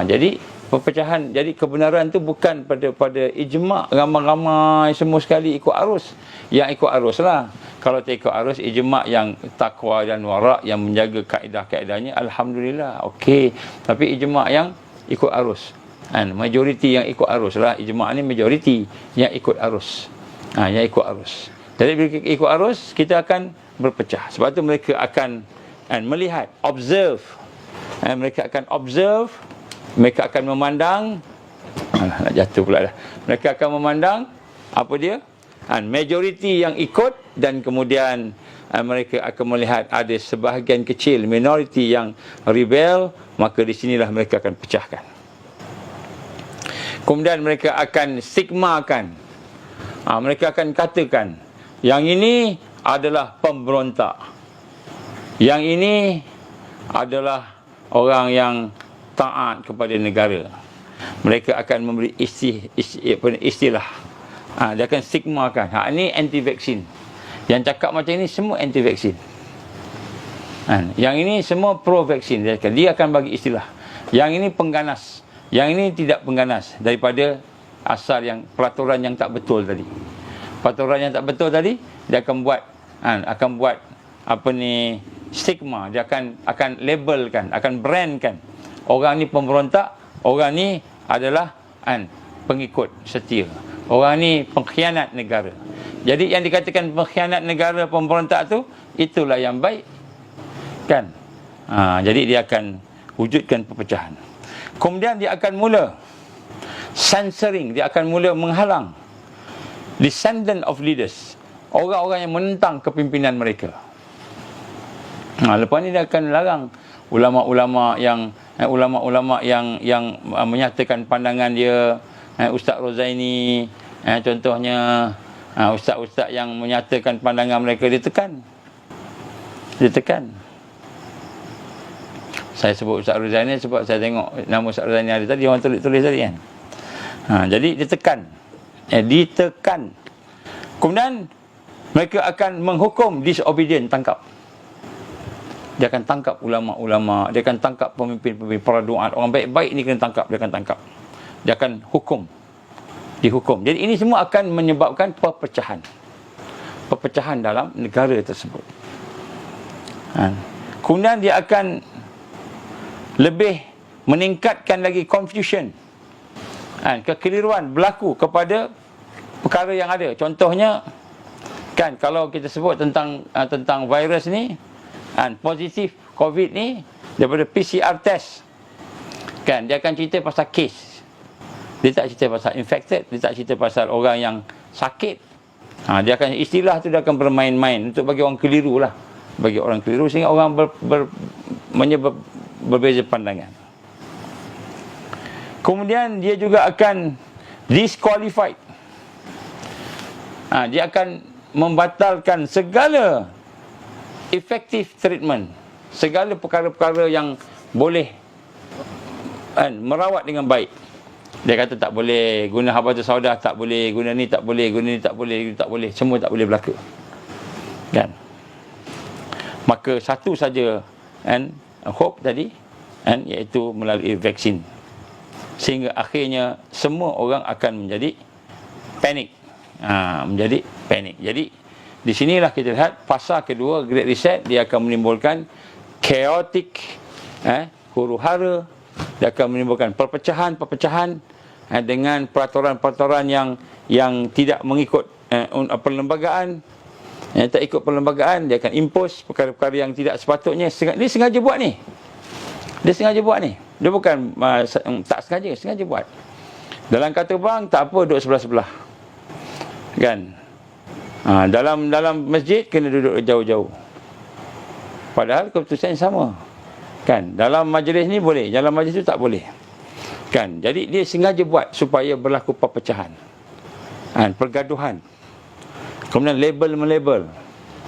Jadi perpecahan, jadi kebenaran tu bukan pada ijma' ramai-ramai semua sekali ikut arus. Yang ikut arus lah. Kalau tak ikut arus, ijma' yang takwa dan wara' yang menjaga kaedah-kaedahnya, alhamdulillah, okey. Tapi ijma' yang ikut arus, majoriti yang ikut arus lah. Ijma' ni majoriti yang ikut arus. Yang ikut arus. Jadi bila ikut arus, kita akan berpecah. Sebab tu mereka akan melihat, observe. Mereka akan observe, mereka akan memandang, nak jatuh pula dah. Mereka akan memandang apa dia? Majoriti yang ikut, dan kemudian mereka akan melihat ada sebahagian kecil minoriti yang rebel, maka di sinilah mereka akan pecahkan. Kemudian mereka akan stigmakan. Mereka akan katakan yang ini adalah pemberontak, yang ini adalah orang yang taat kepada negara. Mereka akan memberi istilah. Dia akan stigmakan. Ini anti-vaksin. Yang cakap macam ini semua anti-vaksin. Yang ini semua pro-vaksin. Dia akan bagi istilah. Yang ini pengganas. Yang ini tidak pengganas. Daripada asal yang peraturan yang tak betul tadi. Peraturan yang tak betul tadi, dia akan buat stigma. Dia akan labelkan, akan brandkan. Orang ni pemberontak, orang ni adalah pengikut setia. Orang ni pengkhianat negara. Jadi yang dikatakan pengkhianat negara, pemberontak tu, itulah yang baik. Kan? Jadi dia akan wujudkan perpecahan. Kemudian dia akan mula censoring, dia akan mula menghalang descendant of leaders, orang-orang yang menentang kepimpinan mereka. Lepas ni dia akan larang ulama-ulama yang menyatakan pandangan dia. Ustaz Rozaini contohnya, ustaz-ustaz yang menyatakan pandangan mereka ditekan. Saya sebut Ustaz Rozaini sebab saya tengok nama Ustaz Rozaini ada tadi, orang tulis tadi kan. Jadi ditekan. Kemudian mereka akan menghukum disobedient, tangkap. Dia akan tangkap ulama-ulama, dia akan tangkap pemimpin-pemimpin, para duat, orang baik-baik ni kena tangkap, dia akan tangkap. Dia akan dihukum. Jadi ini semua akan menyebabkan perpecahan dalam negara tersebut. Kemudian dia akan lebih meningkatkan lagi confusion, kekeliruan berlaku kepada perkara yang ada. Contohnya, kan, kalau kita sebut tentang virus ni, positif COVID ni daripada PCR test, kan, dia akan cerita pasal kes. Dia tak cerita pasal infected, dia tak cerita pasal orang yang sakit. Dia akan, istilah tu dia akan bermain-main untuk bagi orang keliru lah. Bagi orang keliru sehingga orang berbeza pandangan. Kemudian dia juga akan disqualified. Dia akan membatalkan segala effective treatment, segala perkara-perkara yang boleh merawat dengan baik. Dia kata tak boleh guna habatus sauda, tak boleh guna ni, tak boleh guna ni, tak boleh, semua tak boleh berlaku. Kan? Maka satu saja hope tadi, iaitu melalui vaksin. Sehingga akhirnya semua orang akan menjadi panik. Jadi di sinilah kita lihat fasa kedua Great Reset, dia akan menimbulkan chaotic, huru-hara, dia akan menimbulkan perpecahan dengan peraturan-peraturan yang tidak mengikut perlembagaan, tak ikut perlembagaan. Dia akan impose perkara-perkara yang tidak sepatutnya. Dia sengaja buat ni. Dia bukan tak sengaja buat. Dalam kata bang, tak apa duduk sebelah-sebelah, kan. Dalam masjid kena duduk jauh-jauh, padahal keputusan sama, kan. Dalam majlis ni boleh, dalam majlis tu tak boleh, kan. Jadi dia sengaja buat supaya berlaku perpecahan, pergaduhan, kemudian label-melabel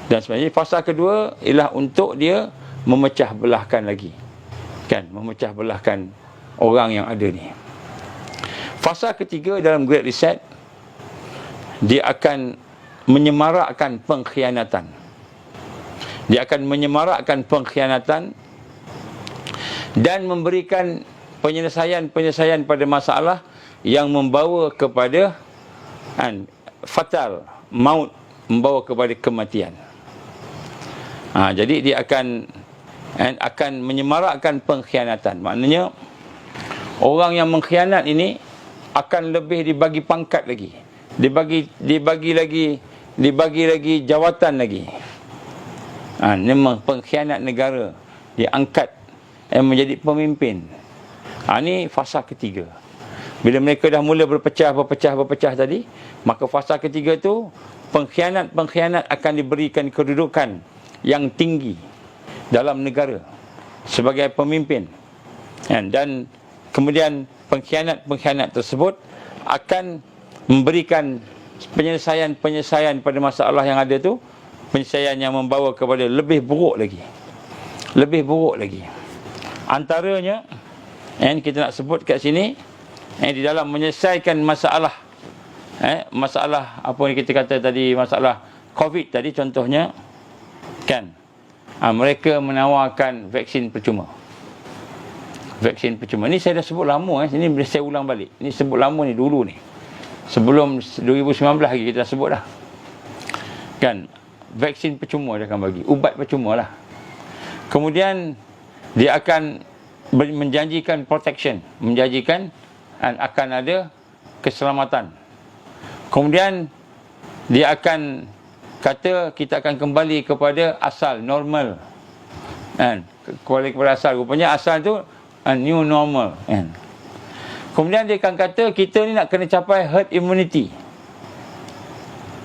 dan sebagainya. Fasa kedua ialah untuk dia memecah belahkan lagi, kan, memecah belahkan orang yang ada ni. Fasa ketiga dalam Great Reset, dia akan menyemarakkan pengkhianatan. Dia akan menyemarakkan pengkhianatan dan memberikan penyelesaian pada masalah yang membawa kepada fatal, maut, membawa kepada kematian. Jadi dia akan menyemarakkan pengkhianatan. Maknanya orang yang mengkhianat ini akan lebih dibagi pangkat lagi, dibagi lagi jawatan lagi. Memang pengkhianat negara diangkat menjadi pemimpin. Ini fasa ketiga. Bila mereka dah mula berpecah tadi, maka fasa ketiga tu pengkhianat akan diberikan kedudukan yang tinggi dalam negara sebagai pemimpin, dan kemudian pengkhianat tersebut akan memberikan penyelesaian pada masalah yang ada tu, penyelesaian yang membawa kepada lebih buruk lagi. Antaranya kita nak sebut kat sini, di dalam menyelesaikan masalah apa yang kita kata tadi, masalah COVID tadi contohnya, kan, mereka menawarkan vaksin percuma. Ni saya dah sebut lama, ini saya ulang balik. Ini sebut lama ni, dulu ni, sebelum 2019 lagi kita dah sebut dah, kan. Vaksin percuma dia akan bagi, ubat percuma lah. Kemudian dia akan menjanjikan protection, menjanjikan akan ada keselamatan. Kemudian dia akan kata kita akan kembali kepada asal, normal, kembali kepada asal. Rupanya asal tu new normal, Kemudian dia akan kata kita ni nak kena capai herd immunity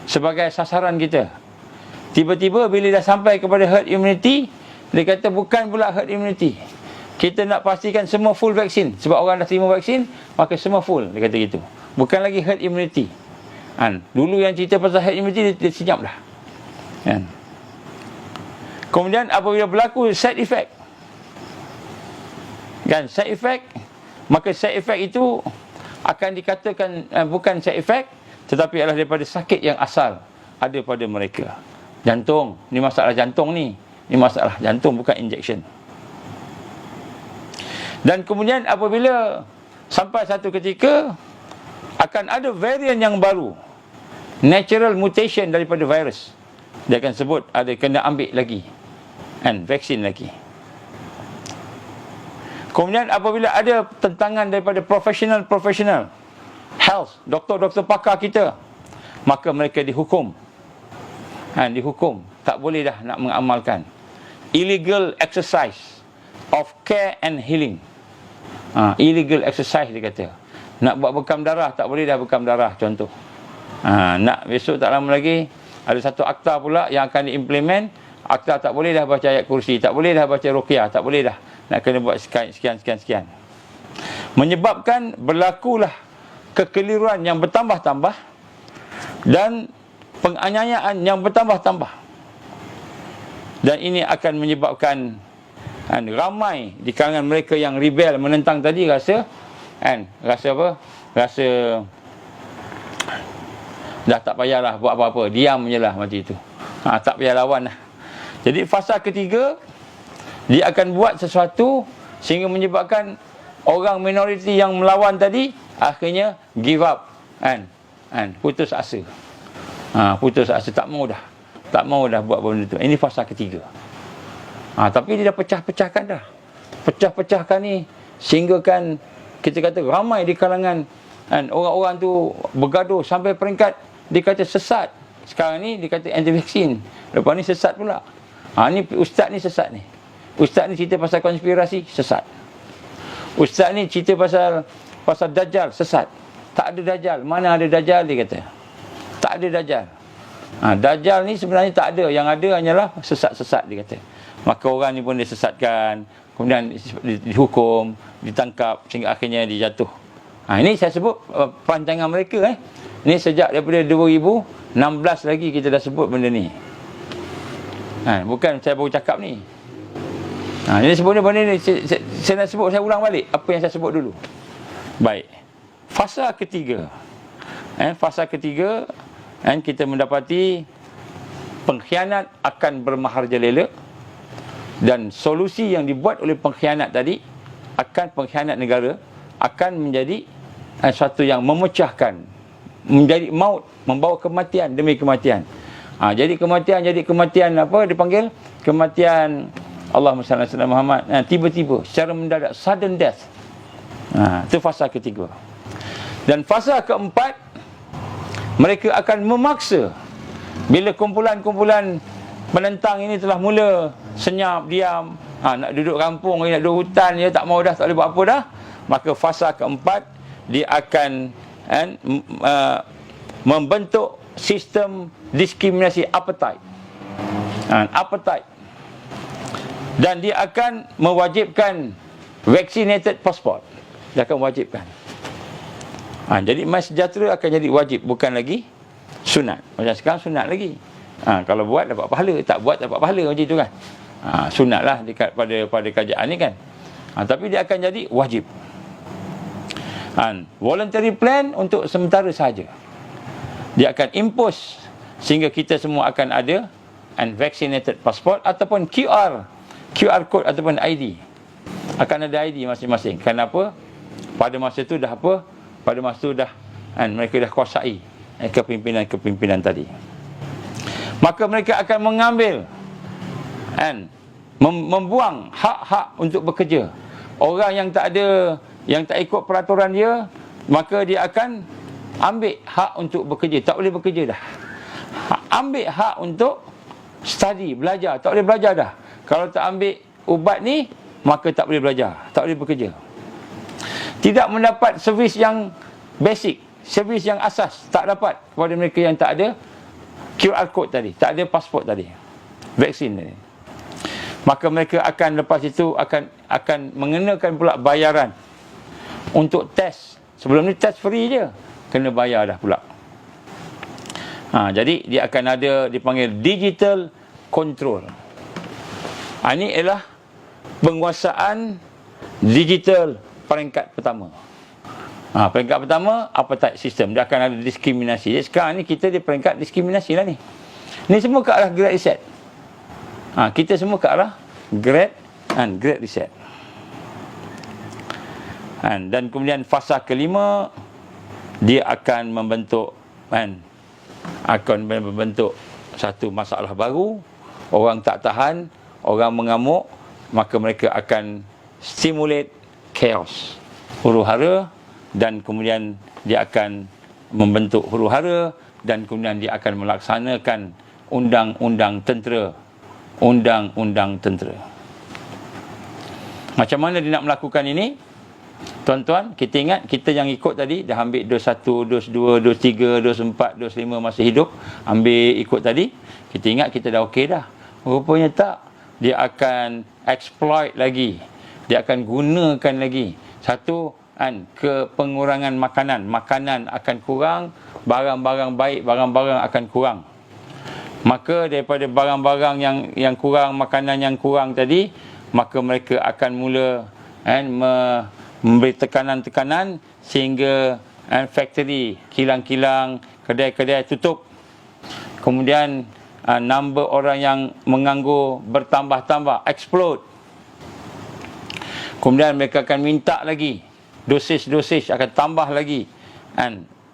sebagai sasaran kita. Tiba-tiba bila dah sampai kepada herd immunity, dia kata bukan pula herd immunity, kita nak pastikan semua full vaksin. Sebab orang dah terima vaksin, maka semua full, dia kata gitu. Bukan lagi herd immunity. Dulu yang cerita pasal herd immunity, dia senyap dah, Kemudian apabila berlaku side effect, side effect, maka side effect itu akan dikatakan bukan side effect, tetapi adalah daripada sakit yang asal ada pada mereka. Jantung, ni masalah jantung ni, Ini masalah jantung, bukan injection. Dan kemudian apabila sampai satu ketika akan ada varian yang baru, natural mutation daripada virus, dia akan sebut ada kena ambil lagi vaksin lagi. Kemudian apabila ada tentangan daripada profesional health, doktor-doktor pakar kita, maka mereka dihukum. Dihukum, tak boleh dah nak mengamalkan illegal exercise of care and healing. Illegal exercise dia kata. Nak buat bekam darah, tak boleh dah bekam darah, contoh. Nak besok tak lama lagi ada satu akta pula yang akan diimplement. Akta tak boleh dah baca ayat kursi, tak boleh dah baca ruqyah, tak boleh dah. Nak kena buat sekian. Menyebabkan berlakulah kekeliruan yang bertambah-tambah dan penganiayaan yang bertambah-tambah. Dan ini akan menyebabkan ramai di kalangan mereka yang rebel menentang tadi rasa apa? Rasa dah tak payahlah buat apa-apa, diam je lah macam itu. Tak payah lawan lah. Jadi fasa ketiga, dia akan buat sesuatu sehingga menyebabkan orang minoriti yang melawan tadi akhirnya give up, putus asa. Putus asa, tak mau dah buat benda tu. Ini fasa ketiga. Tapi dia dah pecah-pecahkan dah. Pecah-pecahkan ni sehingga kan kita kata ramai di kalangan orang-orang tu bergaduh sampai peringkat dikata sesat. Sekarang ni dikata anti vaksin, lepas ni sesat pula. Ni ustaz ni sesat ni. Ustaz ni cerita pasal konspirasi, sesat. Ustaz ni cerita pasal Dajjal, sesat. Tak ada Dajjal. Mana ada Dajjal, dia kata. Tak ada Dajjal. Dajjal ni sebenarnya tak ada. Yang ada hanyalah sesat-sesat, dia kata. Maka orang ni pun disesatkan, kemudian dihukum, ditangkap sehingga akhirnya dia jatuh. Ini saya sebut perancangan mereka. Ini sejak daripada 2016 lagi kita dah sebut benda ni. Bukan saya baru cakap ni. Jadi sebelum benda ni saya nak sebut, saya ulang balik apa yang saya sebut dulu. Baik. Fasa ketiga. Fasa ketiga, kita mendapati pengkhianat akan bermaharjalela, dan solusi yang dibuat oleh pengkhianat tadi akan pengkhianat negara akan menjadi sesuatu yang memecahkan, menjadi maut, membawa kematian demi kematian. Jadi kematian apa dipanggil? Kematian Allahumma salli ala Muhammad. Tiba-tiba, secara mendadak, sudden death. Itu fasa ketiga. Dan fasa keempat, mereka akan memaksa bila kumpulan-kumpulan penentang ini telah mula senyap, diam, nak duduk kampung, nak duduk hutan, dia tak mau dah, tak boleh buat apa dah, maka fasa keempat dia akan membentuk sistem diskriminasi appetite. Dan dia akan mewajibkan vaccinated passport. Dia akan wajibkan. Jadi MySejahtera akan jadi wajib, bukan lagi sunat. Macam sekarang sunat lagi. Kalau buat dapat pahala, tak buat dapat pahala, macam itu kan. Sunatlah dekat pada kerajaan ni kan. Tapi dia akan jadi wajib. Voluntary plan untuk sementara sahaja. Dia akan impose sehingga kita semua akan ada vaccinated passport ataupun QR code ataupun ID. Akan ada ID masing-masing. Kenapa? Pada masa itu dah apa? Pada masa itu dah mereka dah kuasai kepimpinan tadi. Maka mereka akan mengambil membuang hak-hak untuk bekerja. Orang yang tak ikut peraturan dia, maka dia akan ambil hak untuk bekerja. Tak boleh bekerja dah. Ambil hak untuk study, belajar. Tak boleh belajar dah. Kalau tak ambil ubat ni, maka tak boleh belajar, tak boleh bekerja. Tidak mendapat servis yang basic, servis yang asas, tak dapat kepada mereka yang tak ada QR code tadi, tak ada pasport tadi, vaksin tadi. Maka mereka akan lepas itu akan mengenakan pula bayaran untuk test. Sebelum ni test free je, kena bayar dah pula. Jadi dia akan ada dipanggil digital control. Ini ialah penguasaan digital peringkat pertama. Peringkat pertama, appetite system. Dia akan ada diskriminasi. Jadi sekarang ni kita di peringkat diskriminasi lah ni. Ni semua ke arah Great Reset. Kita semua ke arah Great Reset. Dan kemudian fasa kelima, dia akan membentuk satu masalah baru. Orang tak tahan, orang mengamuk, maka mereka akan stimulate chaos, huru-hara, dan kemudian dia akan membentuk huru-hara, dan kemudian dia akan melaksanakan undang-undang tentera. Macam mana dia nak melakukan ini? Tuan-tuan, kita ingat, kita yang ikut tadi dah ambil dos 1, dos 2, dos 3, dos 4, dos 5 masa hidup, ambil ikut tadi. Kita ingat kita dah okey dah. Rupanya tak. Dia akan exploit lagi. Dia akan gunakan lagi. Satu, ke pengurangan makanan. Makanan akan kurang, barang-barang baik, barang-barang akan kurang. Maka daripada barang-barang yang kurang, makanan yang kurang tadi, maka mereka akan mula memberi tekanan-tekanan sehingga factory, kilang-kilang, kedai-kedai tutup. Kemudian number orang yang menganggur bertambah-tambah, explode. Kemudian mereka akan minta lagi, dosis akan tambah lagi,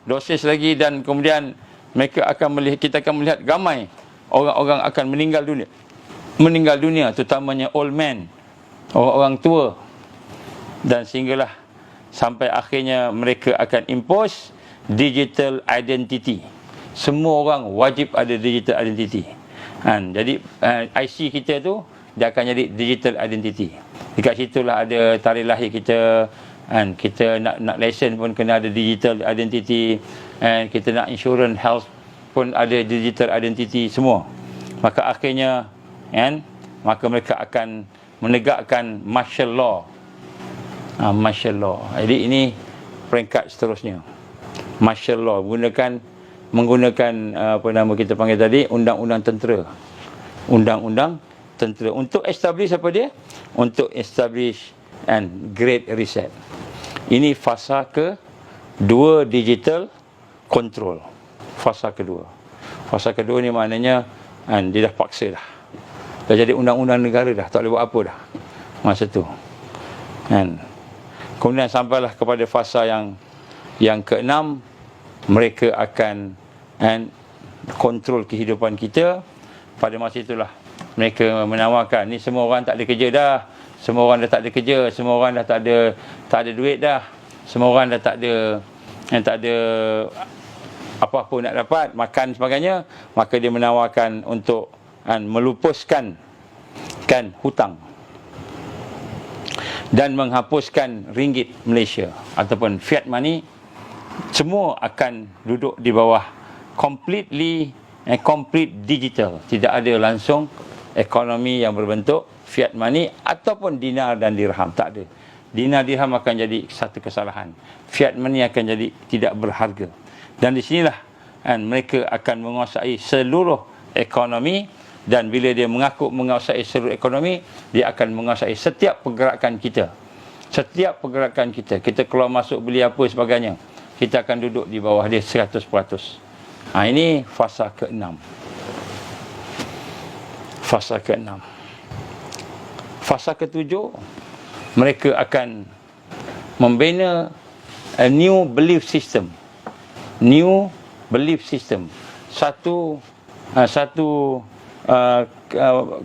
dosis lagi, dan kemudian kita akan melihat ramai orang-orang akan meninggal dunia, terutamanya old man, orang-orang tua. Dan sehinggalah sampai akhirnya mereka akan impose digital identity. Semua orang wajib ada digital identity. Jadi IC kita tu dia akan jadi digital identity. Dekat situlah ada tarikh lahir kita, kita nak lesen pun kena ada digital identity, kita nak insurance health pun ada digital identity semua. Maka akhirnya maka mereka akan menegakkan martial law. Martial law. Jadi ini peringkat seterusnya. Martial law menggunakan apa nama kita panggil tadi, undang-undang tentera. Undang-undang tentera untuk establish apa dia? Untuk establish Great Reset. Ini fasa kedua, digital control. Fasa kedua. Fasa kedua ni maknanya dia dah paksa dah. Dah jadi undang-undang negara dah, tak boleh buat apa dah masa tu. Kemudian sampailah kepada fasa yang keenam, mereka akan kontrol kehidupan kita. Pada masa itulah mereka menawarkan, ni semua orang tak ada kerja dah, semua orang dah tak ada kerja, semua orang dah tak ada duit dah, semua orang dah tak ada apa-apa nak dapat, makan sebagainya. Maka dia menawarkan untuk melupuskan hutang dan menghapuskan ringgit Malaysia ataupun fiat money. Semua akan duduk di bawah complete digital. Tidak ada langsung ekonomi yang berbentuk fiat money ataupun dinar dan dirham. Tak ada. Dinar dirham akan jadi satu kesalahan. Fiat money akan jadi tidak berharga. Dan di sinilah mereka akan menguasai seluruh ekonomi. Dan bila dia mengaku menguasai seluruh ekonomi, dia akan menguasai setiap pergerakan kita. Setiap pergerakan kita. Kita keluar masuk beli apa sebagainya, kita akan duduk di bawah dia 100%. Ini fasa ke-6. Fasa ke-6. Fasa ke-7, mereka akan membina a new belief system. New belief system. Satu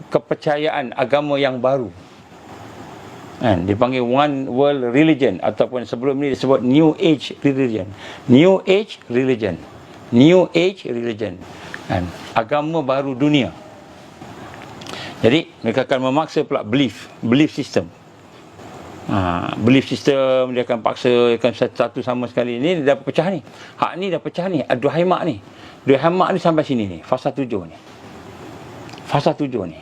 kepercayaan agama yang baru. Dipanggil One World Religion, ataupun sebelum ni disebut New Age Religion. New Age Religion. New Age Religion. Agama baru dunia. Jadi mereka akan memaksa pula belief system. Belief system dia akan paksa, akan satu sama sekali. Ini dah pecah ni. Hak ni dah pecah ni. Dua hemat ni. Dua hemat ni sampai sini ni. Fasa 7 ni. Fasa 7 ni.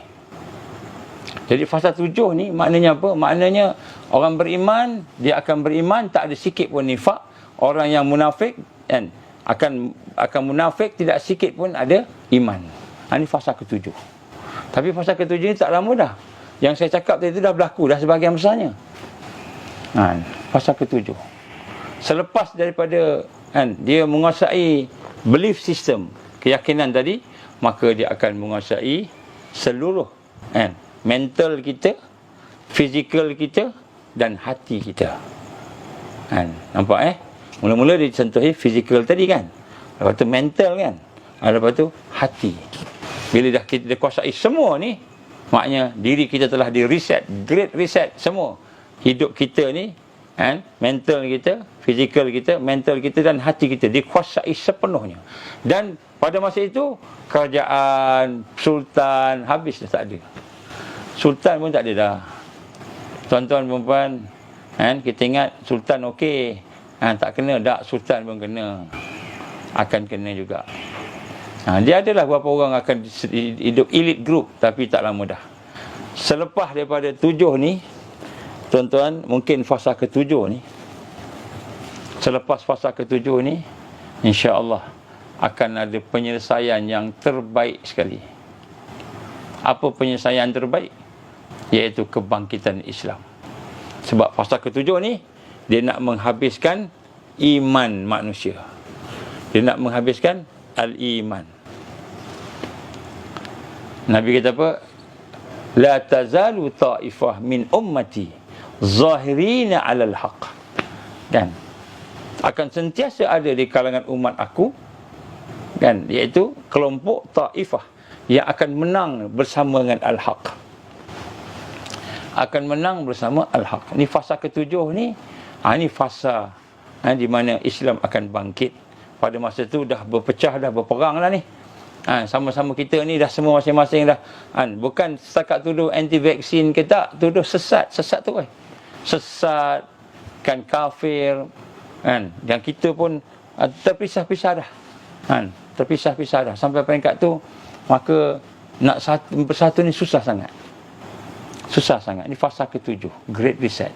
Jadi fasa 7 ni maknanya apa? Maknanya orang beriman, dia akan beriman, tak ada sikit pun nifak. Orang yang munafik akan munafik, tidak sikit pun ada iman. Ini fasa ke-7. Tapi fasa ke-7 ni tak lama dah. Yang saya cakap tadi tu dah berlaku dah sebahagian besarnya. Fasa ke-7. Selepas daripada dia menguasai belief system, keyakinan tadi, maka dia akan menguasai seluruh kan? Mental kita, fizikal kita dan hati kita. Kan? Nampak Mula-mula dia sentuhi fizikal tadi kan. Lepas tu mental kan. Lepas tu hati. Bila dah kita kuasai semua ni, maknanya diri kita telah di reset, great reset semua. Hidup kita ni kan, mental kita, fizikal kita, mental kita dan hati kita dikuasai sepenuhnya. Dan pada masa itu kerajaan sultan habis dah, tak ada. Sultan pun tak ada dah. Tuan-tuan perempuan kan, kita ingat sultan okey, tak kena, tak, sultan pun kena, akan kena juga. Dia adalah beberapa orang akan hidup elite group, tapi tak lama dah. Selepas daripada 7 ni, tuan-tuan, mungkin fasa ke-7 ni, selepas fasa ke-7 ni, insya-Allah akan ada penyelesaian yang terbaik sekali. Apa penyelesaian terbaik? Iaitu kebangkitan Islam. Sebab fasa ke-7 ni, dia nak menghabiskan iman manusia. Dia nak menghabiskan al-iman. Nabi kata apa? La tazalu ta'ifah min ummati zahirina 'alal haqq. Kan? Akan sentiasa ada di kalangan umat aku, kan, iaitu kelompok ta'ifah yang akan menang bersama dengan al-haq. Akan menang bersama al-haq. Ni fasa ke-7 ni, ni fasa di mana Islam akan bangkit. Pada masa tu dah berpecah, dah berperang lah ni. Sama-sama kita ni dah semua masing-masing dah. Bukan setakat tuduh anti-vaksin ke tak, tuduh sesat. Sesat tu sesat, kan, kafir, kan. Dan kita pun terpisah-pisah dah. Terpisah-pisah dah. Sampai peringkat tu, maka nak bersatu ni susah sangat. Susah sangat. Ini fasa ke-7, Great Reset.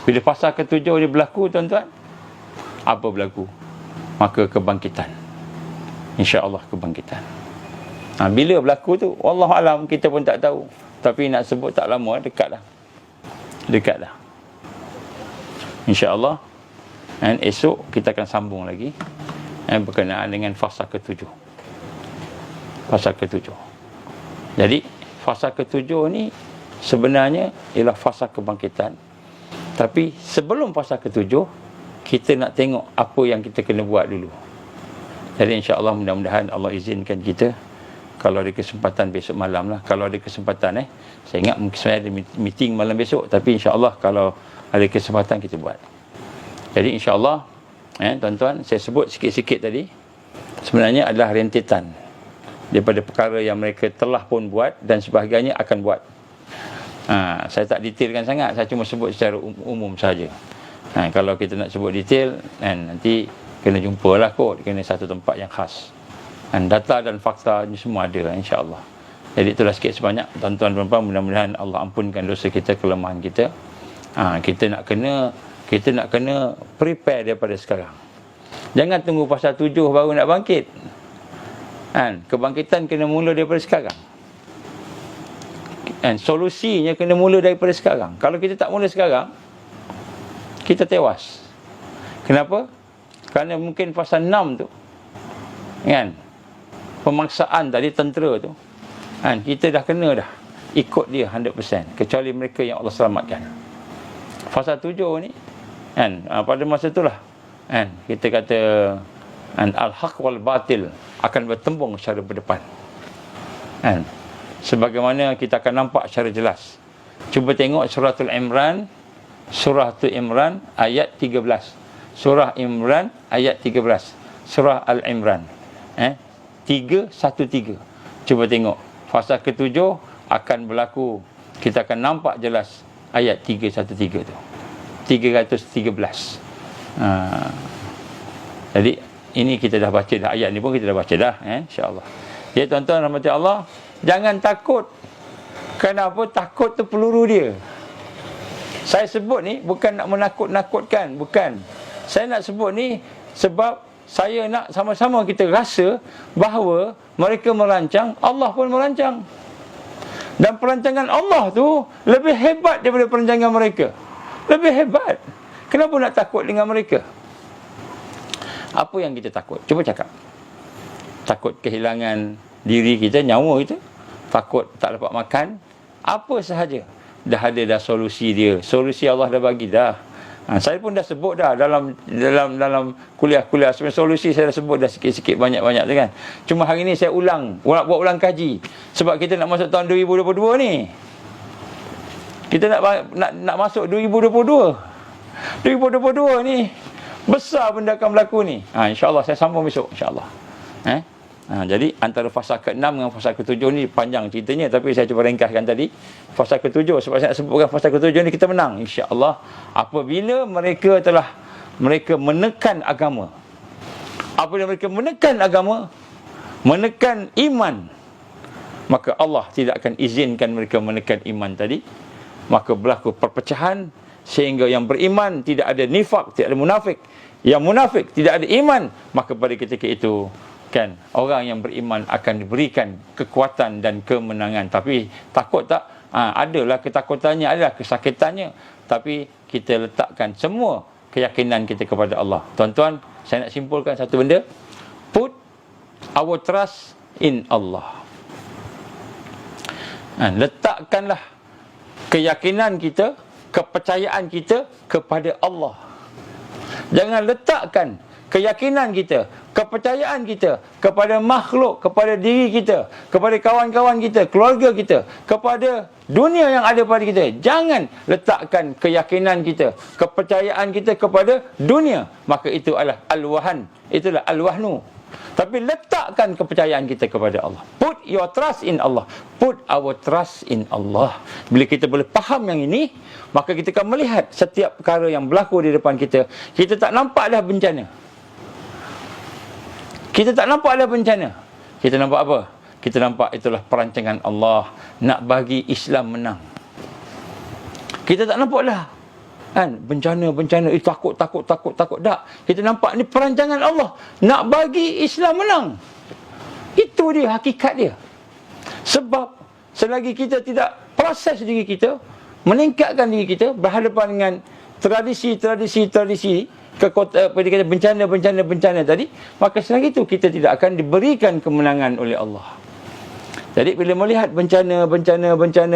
Bila fasa ke-7 dia berlaku, tuan-tuan, apa berlaku? Maka kebangkitan. InsyaAllah kebangkitan. Bila berlaku tu, wallahualam, kita pun tak tahu. Tapi nak sebut tak lama, dekat dah. Dekat dah. InsyaAllah. Dan esok kita akan sambung lagi berkenaan dengan fasa ke-7. Fasa ke-7. Jadi fasa ke-7 ni sebenarnya ialah fasa kebangkitan. Tapi sebelum fasa ke-7, kita nak tengok apa yang kita kena buat dulu. Jadi insya-Allah, mudah-mudahan Allah izinkan kita, kalau ada kesempatan besok malam lah, kalau ada kesempatan saya ingat mungkin saya ada meeting malam besok, tapi insya-Allah kalau ada kesempatan kita buat. Jadi insya-Allah, tuan-tuan, saya sebut sikit-sikit tadi sebenarnya adalah rentetan daripada perkara yang mereka telah pun buat dan sebahagiannya akan buat. Saya tak detailkan sangat, saya cuma sebut secara umum saja. Kalau kita nak sebut detail, nanti kena jumpalah kot, kena satu tempat yang khas. Data dan fakta ni semua ada, insya-Allah. Jadi itulah sikit sebanyak, tuan-tuan dan puan, mudah-mudahan Allah ampunkan dosa kita, kelemahan kita. Kita nak kena prepare daripada sekarang. Jangan tunggu pasal 7 baru nak bangkit. Kebangkitan kena mula daripada sekarang. Solusinya kena mula daripada sekarang. Kalau kita tak mula sekarang, kita tewas. Kenapa? Kerana mungkin pasal 6 tu, kan, pemaksaan tadi tentera tu, kita dah kena dah ikut dia 100%, kecuali mereka yang Allah selamatkan. Fasa 7 ni, pada masa itulah, kita kata al-haq wal batil akan bertembung secara berdepan. Sebagaimana kita akan nampak secara jelas. Cuba tengok Suratul Imran, Surah Imran ayat 13. Surah Imran ayat 13. Surah Al-Imran 313. Cuba tengok, fasa ke-7 akan berlaku. Kita akan nampak jelas ayat 313 tu. 313. Jadi ini kita dah baca dah, ayat ni pun kita dah baca dah, insya-Allah. Ya tuan-tuan rahmati Allah, jangan takut. Kenapa takut tu peluru dia? Saya sebut ni bukan nak menakut-nakutkan, bukan. Saya nak sebut ni sebab saya nak sama-sama kita rasa bahawa mereka merancang, Allah pun merancang. Dan perancangan Allah tu lebih hebat daripada perancangan mereka. Lebih hebat. Kenapa nak takut dengan mereka? Apa yang kita takut? Cuba cakap. takut kehilangan diri kita, nyawa kita, takut tak dapat makan, apa sahaja, dah solusi dia. Solusi Allah dah bagi dah. Saya pun dah sebut dah dalam kuliah-kuliah. Sebenarnya solusi saya dah sebut dah sikit-sikit, banyak-banyak tu kan. Cuma hari ni saya buat ulang kaji. Sebab kita nak masuk tahun 2022 ni. Kita nak masuk 2022. 2022 ni besar benda akan berlaku ni. InsyaAllah saya sambung besok, insyaAllah. Jadi antara fasa ke-6 dengan fasa ke-7 ni panjang ceritanya, tapi saya cuba ringkaskan tadi. Fasa ke-7, sebab saya nak sebutkan fasa ke-7 ni kita menang, insya-Allah, apabila mereka menekan agama. Apabila mereka menekan agama, menekan iman, maka Allah tidak akan izinkan mereka menekan iman tadi. Maka berlaku perpecahan, sehingga yang beriman tidak ada nifak, tidak ada munafik. Yang munafik tidak ada iman, maka pada ketika itu kan, orang yang beriman akan diberikan kekuatan dan kemenangan. Tapi takut tak? Adalah ketakutannya, adalah kesakitannya. Tapi kita letakkan semua keyakinan kita kepada Allah. Tuan-tuan, saya nak simpulkan satu benda. Put our trust in Allah. Letakkanlah keyakinan kita, kepercayaan kita kepada Allah. Jangan letakkan keyakinan kita, kepercayaan kita kepada makhluk, kepada diri kita, kepada kawan-kawan kita, keluarga kita, kepada dunia yang ada pada kita. Jangan letakkan keyakinan kita, kepercayaan kita kepada dunia. Maka itu adalah al-wahan, itulah al-wahnu. Tapi letakkan kepercayaan kita kepada Allah. Put your trust in Allah. Put our trust in Allah. Bila kita boleh faham yang ini, maka kita akan melihat setiap perkara yang berlaku di depan kita. Kita tak nampak dah bencana. Kita tak nampak ada bencana. Kita nampak apa? Kita nampak itulah perancangan Allah nak bagi Islam menang. Kita tak nampak dah kan bencana. Takut. Tak. Kita nampak ni perancangan Allah nak bagi Islam menang. Itu dia hakikat dia. Sebab selagi kita tidak proses diri kita, meningkatkan diri kita, berhadapan dengan tradisi bencana tadi, maka selagi itu kita tidak akan diberikan kemenangan oleh Allah. Jadi bila melihat bencana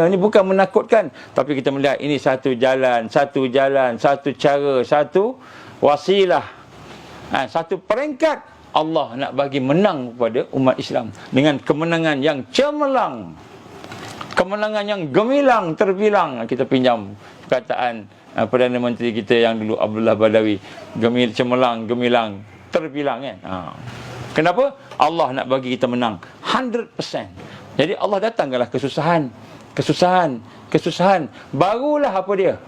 ni bukan menakutkan, tapi kita melihat ini satu jalan, satu cara, satu wasilah, satu peringkat Allah nak bagi menang kepada umat Islam dengan kemenangan yang cemerlang, kemenangan yang gemilang terbilang. Kita pinjam perkataan Perdana Menteri kita yang dulu, Abdullah Badawi, cemerlang, gemilang, terbilang kan. Kenapa? Allah nak bagi kita menang 100%. Jadi Allah datangkanlah kesusahan. Barulah apa dia?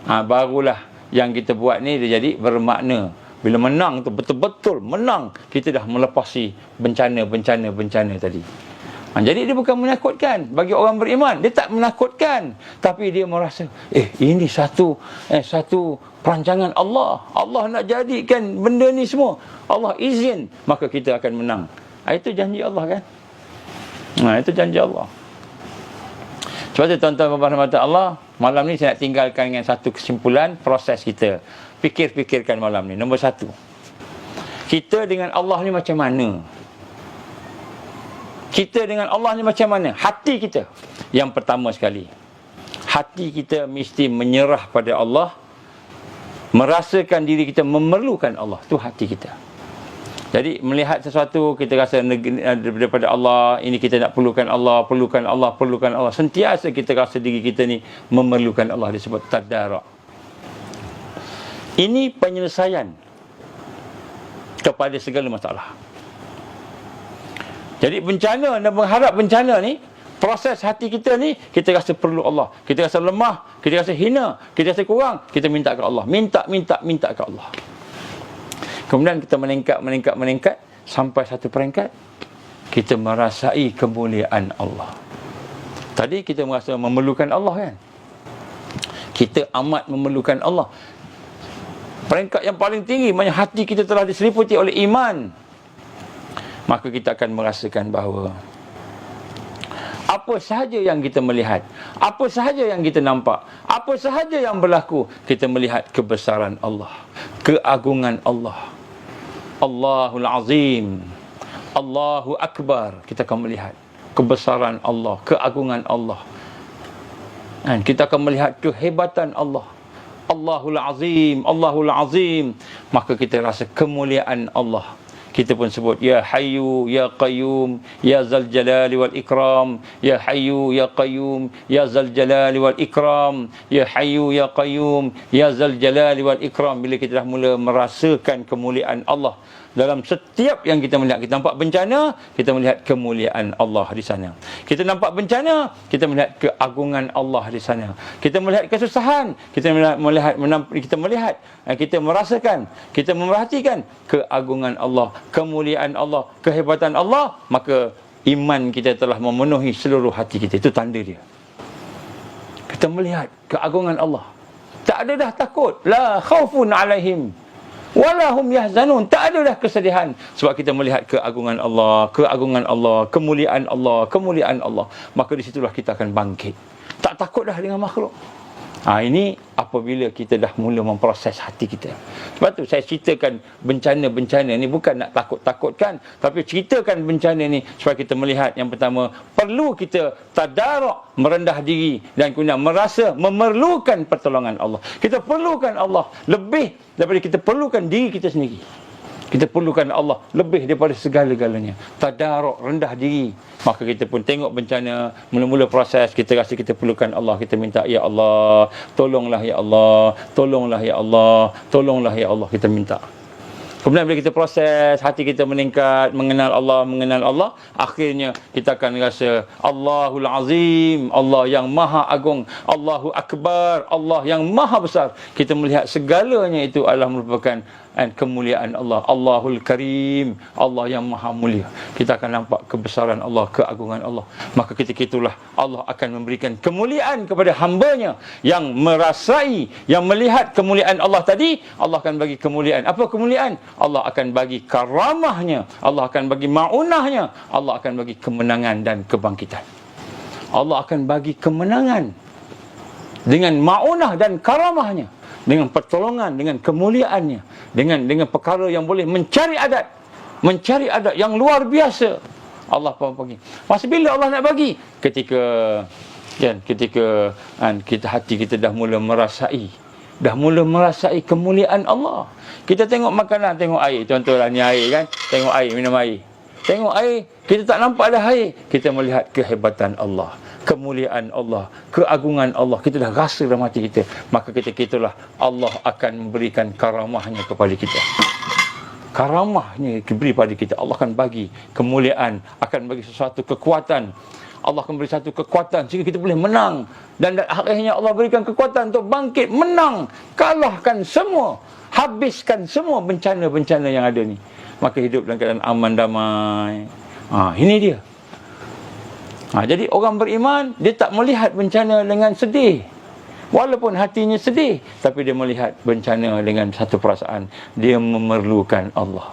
Barulah yang kita buat ni dia jadi bermakna. Bila menang tu betul-betul menang, kita dah melepasi bencana tadi. Jadi dia bukan menakutkan. Bagi orang beriman, dia tak menakutkan, tapi dia merasa ini satu perancangan Allah. Allah nak jadikan benda ni semua, Allah izin, maka kita akan menang. Itu janji Allah kan. Itu janji Allah. Sebab tu tuan-tuan dan Allah, malam ni saya nak tinggalkan dengan satu kesimpulan proses kita. Fikirkan malam ni. Nombor 1, kita dengan Allah ni macam mana? Kita dengan Allah ni macam mana? Hati kita. Yang pertama sekali, hati kita mesti menyerah pada Allah, merasakan diri kita memerlukan Allah. Itu hati kita. Jadi melihat sesuatu kita rasa daripada Allah, ini kita nak perlukan Allah. Sentiasa kita rasa diri kita ni memerlukan Allah, disebut tadarruk. Ini penyelesaian kepada segala masalah. Jadi bencana dan mengharap bencana ni, proses hati kita ni, kita rasa perlu Allah, kita rasa lemah, kita rasa hina, kita rasa kurang, kita minta ke Allah, minta ke Allah. Kemudian kita meningkat sampai satu peringkat kita merasai kemuliaan Allah. Tadi kita merasa memerlukan Allah kan? Kita amat memerlukan Allah. Peringkat yang paling tinggi, maknanya hati kita telah diseliputi oleh iman. Maka kita akan merasakan bahawa apa sahaja yang kita melihat, apa sahaja yang kita nampak, apa sahaja yang berlaku, kita melihat kebesaran Allah, keagungan Allah. Allahul Azim, Allahu Akbar, kita akan melihat kebesaran Allah, keagungan Allah. Dan kita akan melihat kehebatan Allah. Allahul Azim, Allahul Azim. Maka kita rasa kemuliaan Allah. Kita pun sebut Ya Hayyu Ya Qayyum Ya Zal Jalali wal Ikram, Ya Hayyu Ya Qayyum Ya Zal Jalali wal Ikram, Ya Hayyu Ya Qayyum Ya Zal Jalali wal Ikram. Bila kita dah mula merasakan kemuliaan Allah dalam setiap yang kita melihat, kita nampak bencana, kita melihat kemuliaan Allah di sana. Kita nampak bencana, kita melihat keagungan Allah di sana. Kita melihat kesusahan, kita merasakan, kita memerhatikan keagungan Allah, kemuliaan Allah, kehebatan Allah, maka iman kita telah memenuhi seluruh hati kita. Itu tanda dia. Kita melihat keagungan Allah. Tak ada dah takut. La khaufun alaihim walahum yahzanun. Tak ada dah kesedihan, sebab kita melihat keagungan Allah, keagungan Allah, kemuliaan Allah, kemuliaan Allah. Maka di situlah kita akan bangkit. Tak takut dah dengan makhluk. Ini apabila kita dah mula memproses hati kita. Sebab tu saya ceritakan bencana-bencana ni bukan nak takut-takutkan, tapi ceritakan bencana ni supaya kita melihat, yang pertama, perlu kita tadaruk, merendah diri, dan kemudian merasa memerlukan pertolongan Allah. Kita perlukan Allah lebih daripada kita perlukan diri kita sendiri. Kita perlukan Allah lebih daripada segala-galanya. Tadaruk, rendah diri. Maka kita pun tengok bencana, mula-mula proses, kita rasa kita perlukan Allah. Kita minta, Ya Allah, tolonglah Ya Allah, tolonglah Ya Allah, tolonglah Ya Allah. Kita minta. Kemudian bila kita proses, hati kita meningkat, mengenal Allah, akhirnya kita akan rasa Allahul Azim, Allah yang maha agung, Allahu Akbar, Allah yang maha besar. Kita melihat segalanya itu adalah merupakan kemuliaan Allah. Allahul Karim, Allah yang maha mulia. Kita akan nampak kebesaran Allah, keagungan Allah. Maka ketika itulah Allah akan memberikan kemuliaan kepada hamba-Nya yang merasai, yang melihat kemuliaan Allah tadi. Allah akan bagi kemuliaan. Apa kemuliaan? Allah akan bagi karamahnya, Allah akan bagi ma'unahnya, Allah akan bagi kemenangan dan kebangkitan. Allah akan bagi kemenangan dengan ma'unah dan karamahnya, dengan pertolongan, dengan kemuliaannya, dengan perkara yang boleh mencari adat yang luar biasa. Allah bagi. Masa bila Allah nak bagi? Ketika hati kita dah mula merasai kemuliaan Allah. Kita tengok makanan, tengok air. Contohlah ni air kan. Tengok air, minum air. Tengok air, kita tak nampak dah air. Kita melihat kehebatan Allah, kemuliaan Allah, keagungan Allah. Kita dah rasa dalam hati kita. Maka ketika itulah Allah akan memberikan karamahnya kepada kita. Karamahnya diberi pada kita. Allah akan bagi kemuliaan, akan bagi sesuatu kekuatan. Allah akan beri satu kekuatan sehingga kita boleh menang. Dan akhirnya Allah berikan kekuatan untuk bangkit, menang, kalahkan semua, habiskan semua bencana-bencana yang ada ni. Maka hidup dalam keadaan aman, damai. Ini dia. Jadi orang beriman, dia tak melihat bencana dengan sedih. Walaupun hatinya sedih, tapi dia melihat bencana dengan satu perasaan. Dia memerlukan Allah.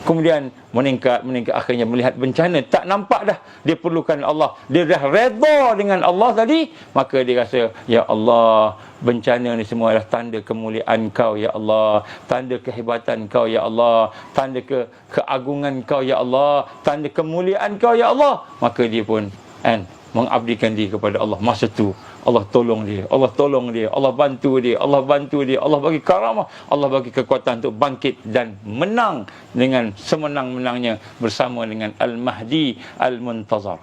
Kemudian meningkat, akhirnya melihat bencana, tak nampak dah dia perlukan Allah. Dia dah redha dengan Allah tadi, maka dia rasa, Ya Allah, bencana ni semua adalah tanda kemuliaan Kau, Ya Allah, tanda kehebatan Kau, Ya Allah, tanda keagungan Kau, Ya Allah, tanda kemuliaan Kau, Ya Allah. Maka dia pun mengabdikan diri kepada Allah. Masa tu Allah tolong dia, Allah tolong dia, Allah bantu dia, Allah bantu dia, Allah bagi karamah, Allah bagi kekuatan untuk bangkit dan menang dengan semenang-menangnya bersama dengan Al-Mahdi Al-Muntazar.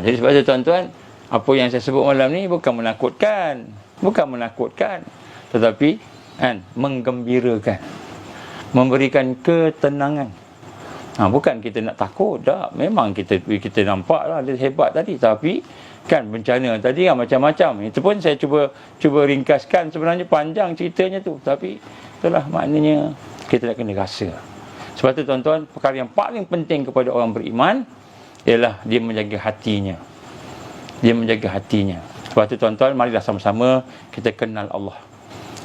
Jadi sebab itu tuan-tuan, apa yang saya sebut malam ni bukan menakutkan, tetapi menggembirakan, memberikan ketenangan. Bukan kita nak takut dah. Memang kita nampak lah dia hebat tadi, tapi kan bencana tadi kan macam-macam. Itu pun saya cuba ringkaskan, sebenarnya panjang ceritanya tu, tapi itulah maknanya kita nak kena rasa. Sebab tu tuan-tuan, perkara yang paling penting kepada orang beriman ialah dia menjaga hatinya. Sebab tu tuan-tuan, marilah sama-sama kita kenal Allah.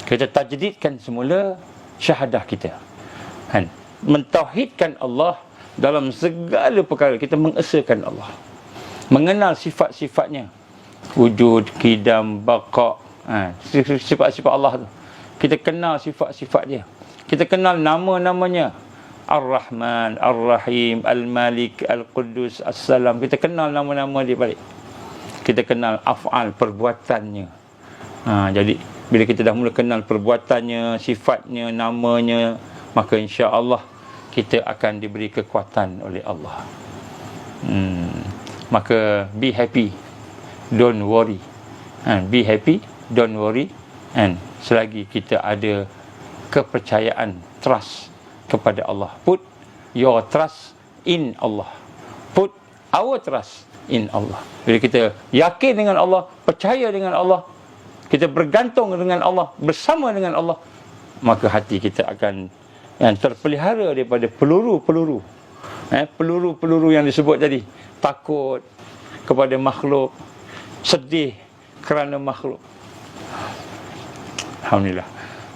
Kita tajdidkan semula syahadah kita. Mentauhidkan Allah dalam segala perkara. Kita mengesakan Allah, mengenal sifat-sifatnya, wujud, qidam, baqa, sifat-sifat Allah tu. Kita kenal sifat-sifat dia, kita kenal nama-namanya, Ar-Rahman, Ar-Rahim, Al-Malik, Al-Quddus, As-Salam. Kita kenal nama-nama dia balik. Kita kenal af'al, perbuatannya. Jadi bila kita dah mula kenal perbuatannya, sifatnya, namanya, maka insya-Allah kita akan diberi kekuatan oleh Allah. Maka be happy, don't worry. Be happy, don't worry. Selagi kita ada kepercayaan, trust kepada Allah. Put your trust in Allah. Put our trust in Allah. Bila kita yakin dengan Allah, percaya dengan Allah, kita bergantung dengan Allah, bersama dengan Allah, maka hati kita akan terpelihara daripada peluru-peluru. Peluru-peluru yang disebut tadi. Takut kepada makhluk, sedih kerana makhluk. Alhamdulillah.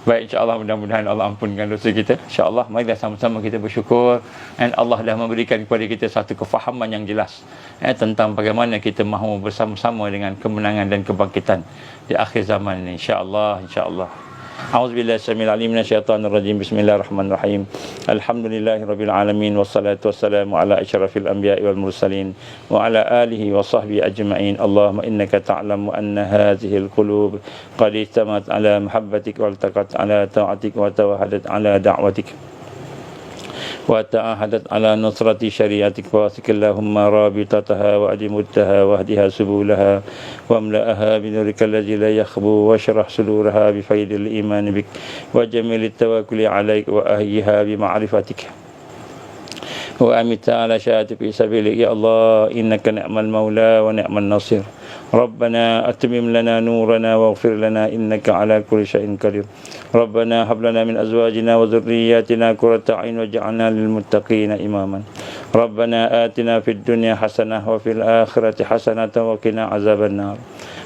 Baik, insya-Allah mudah-mudahan Allah ampunkan dosa kita. Insya-Allah marilah sama-sama kita bersyukur, dan Allah dah memberikan kepada kita satu kefahaman yang jelas tentang bagaimana kita mahu bersama-sama dengan kemenangan dan kebangkitan di akhir zaman ini. Insya-Allah, insya-Allah. A'udzubillahi samil alim minasyaitonir rajim. Bismillahirrahmanirrahim. Alhamdulillahirabbil alamin wassalatu wassalamu ala asyrafil anbiya'i wal mursalin wa ala alihi wa sahbihi ajma'in. Allahumma innaka ta'lamu anna hadhihi alqulub qad istamat ala mahabbatik wa altaqat ala ta'atik wa tawahadat ala da'watik wa ta'ahadat ala nusrati syariatik wa sikillahumma rabitataha wa adimudtaha wa hdiha subulaha wa amla'aha binurika alladhi la yakhbu wa syrah suduraha bi faidil iman bik wa jamilit tawakkuli alaik wa ahyiha bi ma'rifatik wa amita ala syahadati fi sabilik. Ya Allah, innaka ni'mal maula wa ni'man nasir. ربنا أتمم لنا نورنا واغفر لنا إنك على كل شيء قدير. ربنا هب لنا من أزواجنا وذرياتنا قرة أعين واجعلنا للمتقين إماما. ربنا آتنا في الدنيا حسنة وفي الآخرة حسنة وقنا عذاب النار.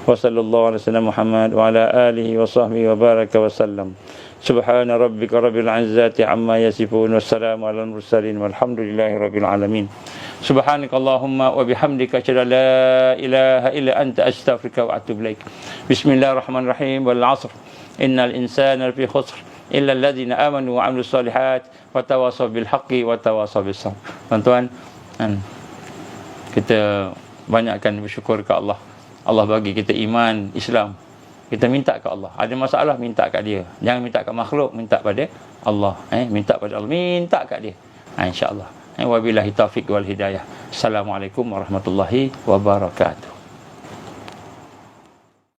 وصلى الله على سيدنا محمد وعلى آله وصحبه وبارك وسلم. سبحان ربك رب العزة عما يصفون والسلام على المرسلين والحمد لله رب العالمين. سبحانك اللهم وبحمدك أشهد أن لا إله إلا أنت أستغفرك وأتوب إليك. بسم الله الرحمن الرحيم. والعصر إن الإنسان لفي خسر إلا الذين آمنوا وعملوا الصالحات وتواصوا بالحق وتواصوا بالصبر. Tuan-tuan, kita banyakkan bersyukur ke Allah. Allah bagi kita iman, Islam. Kita minta ke Allah. Ada masalah, minta kat dia. Jangan minta kat makhluk, minta pada Allah. Minta pada Allah, minta kat dia. InsyaAllah. Wabillahi taufiq wal hidayah. Assalamualaikum warahmatullahi wabarakatuh.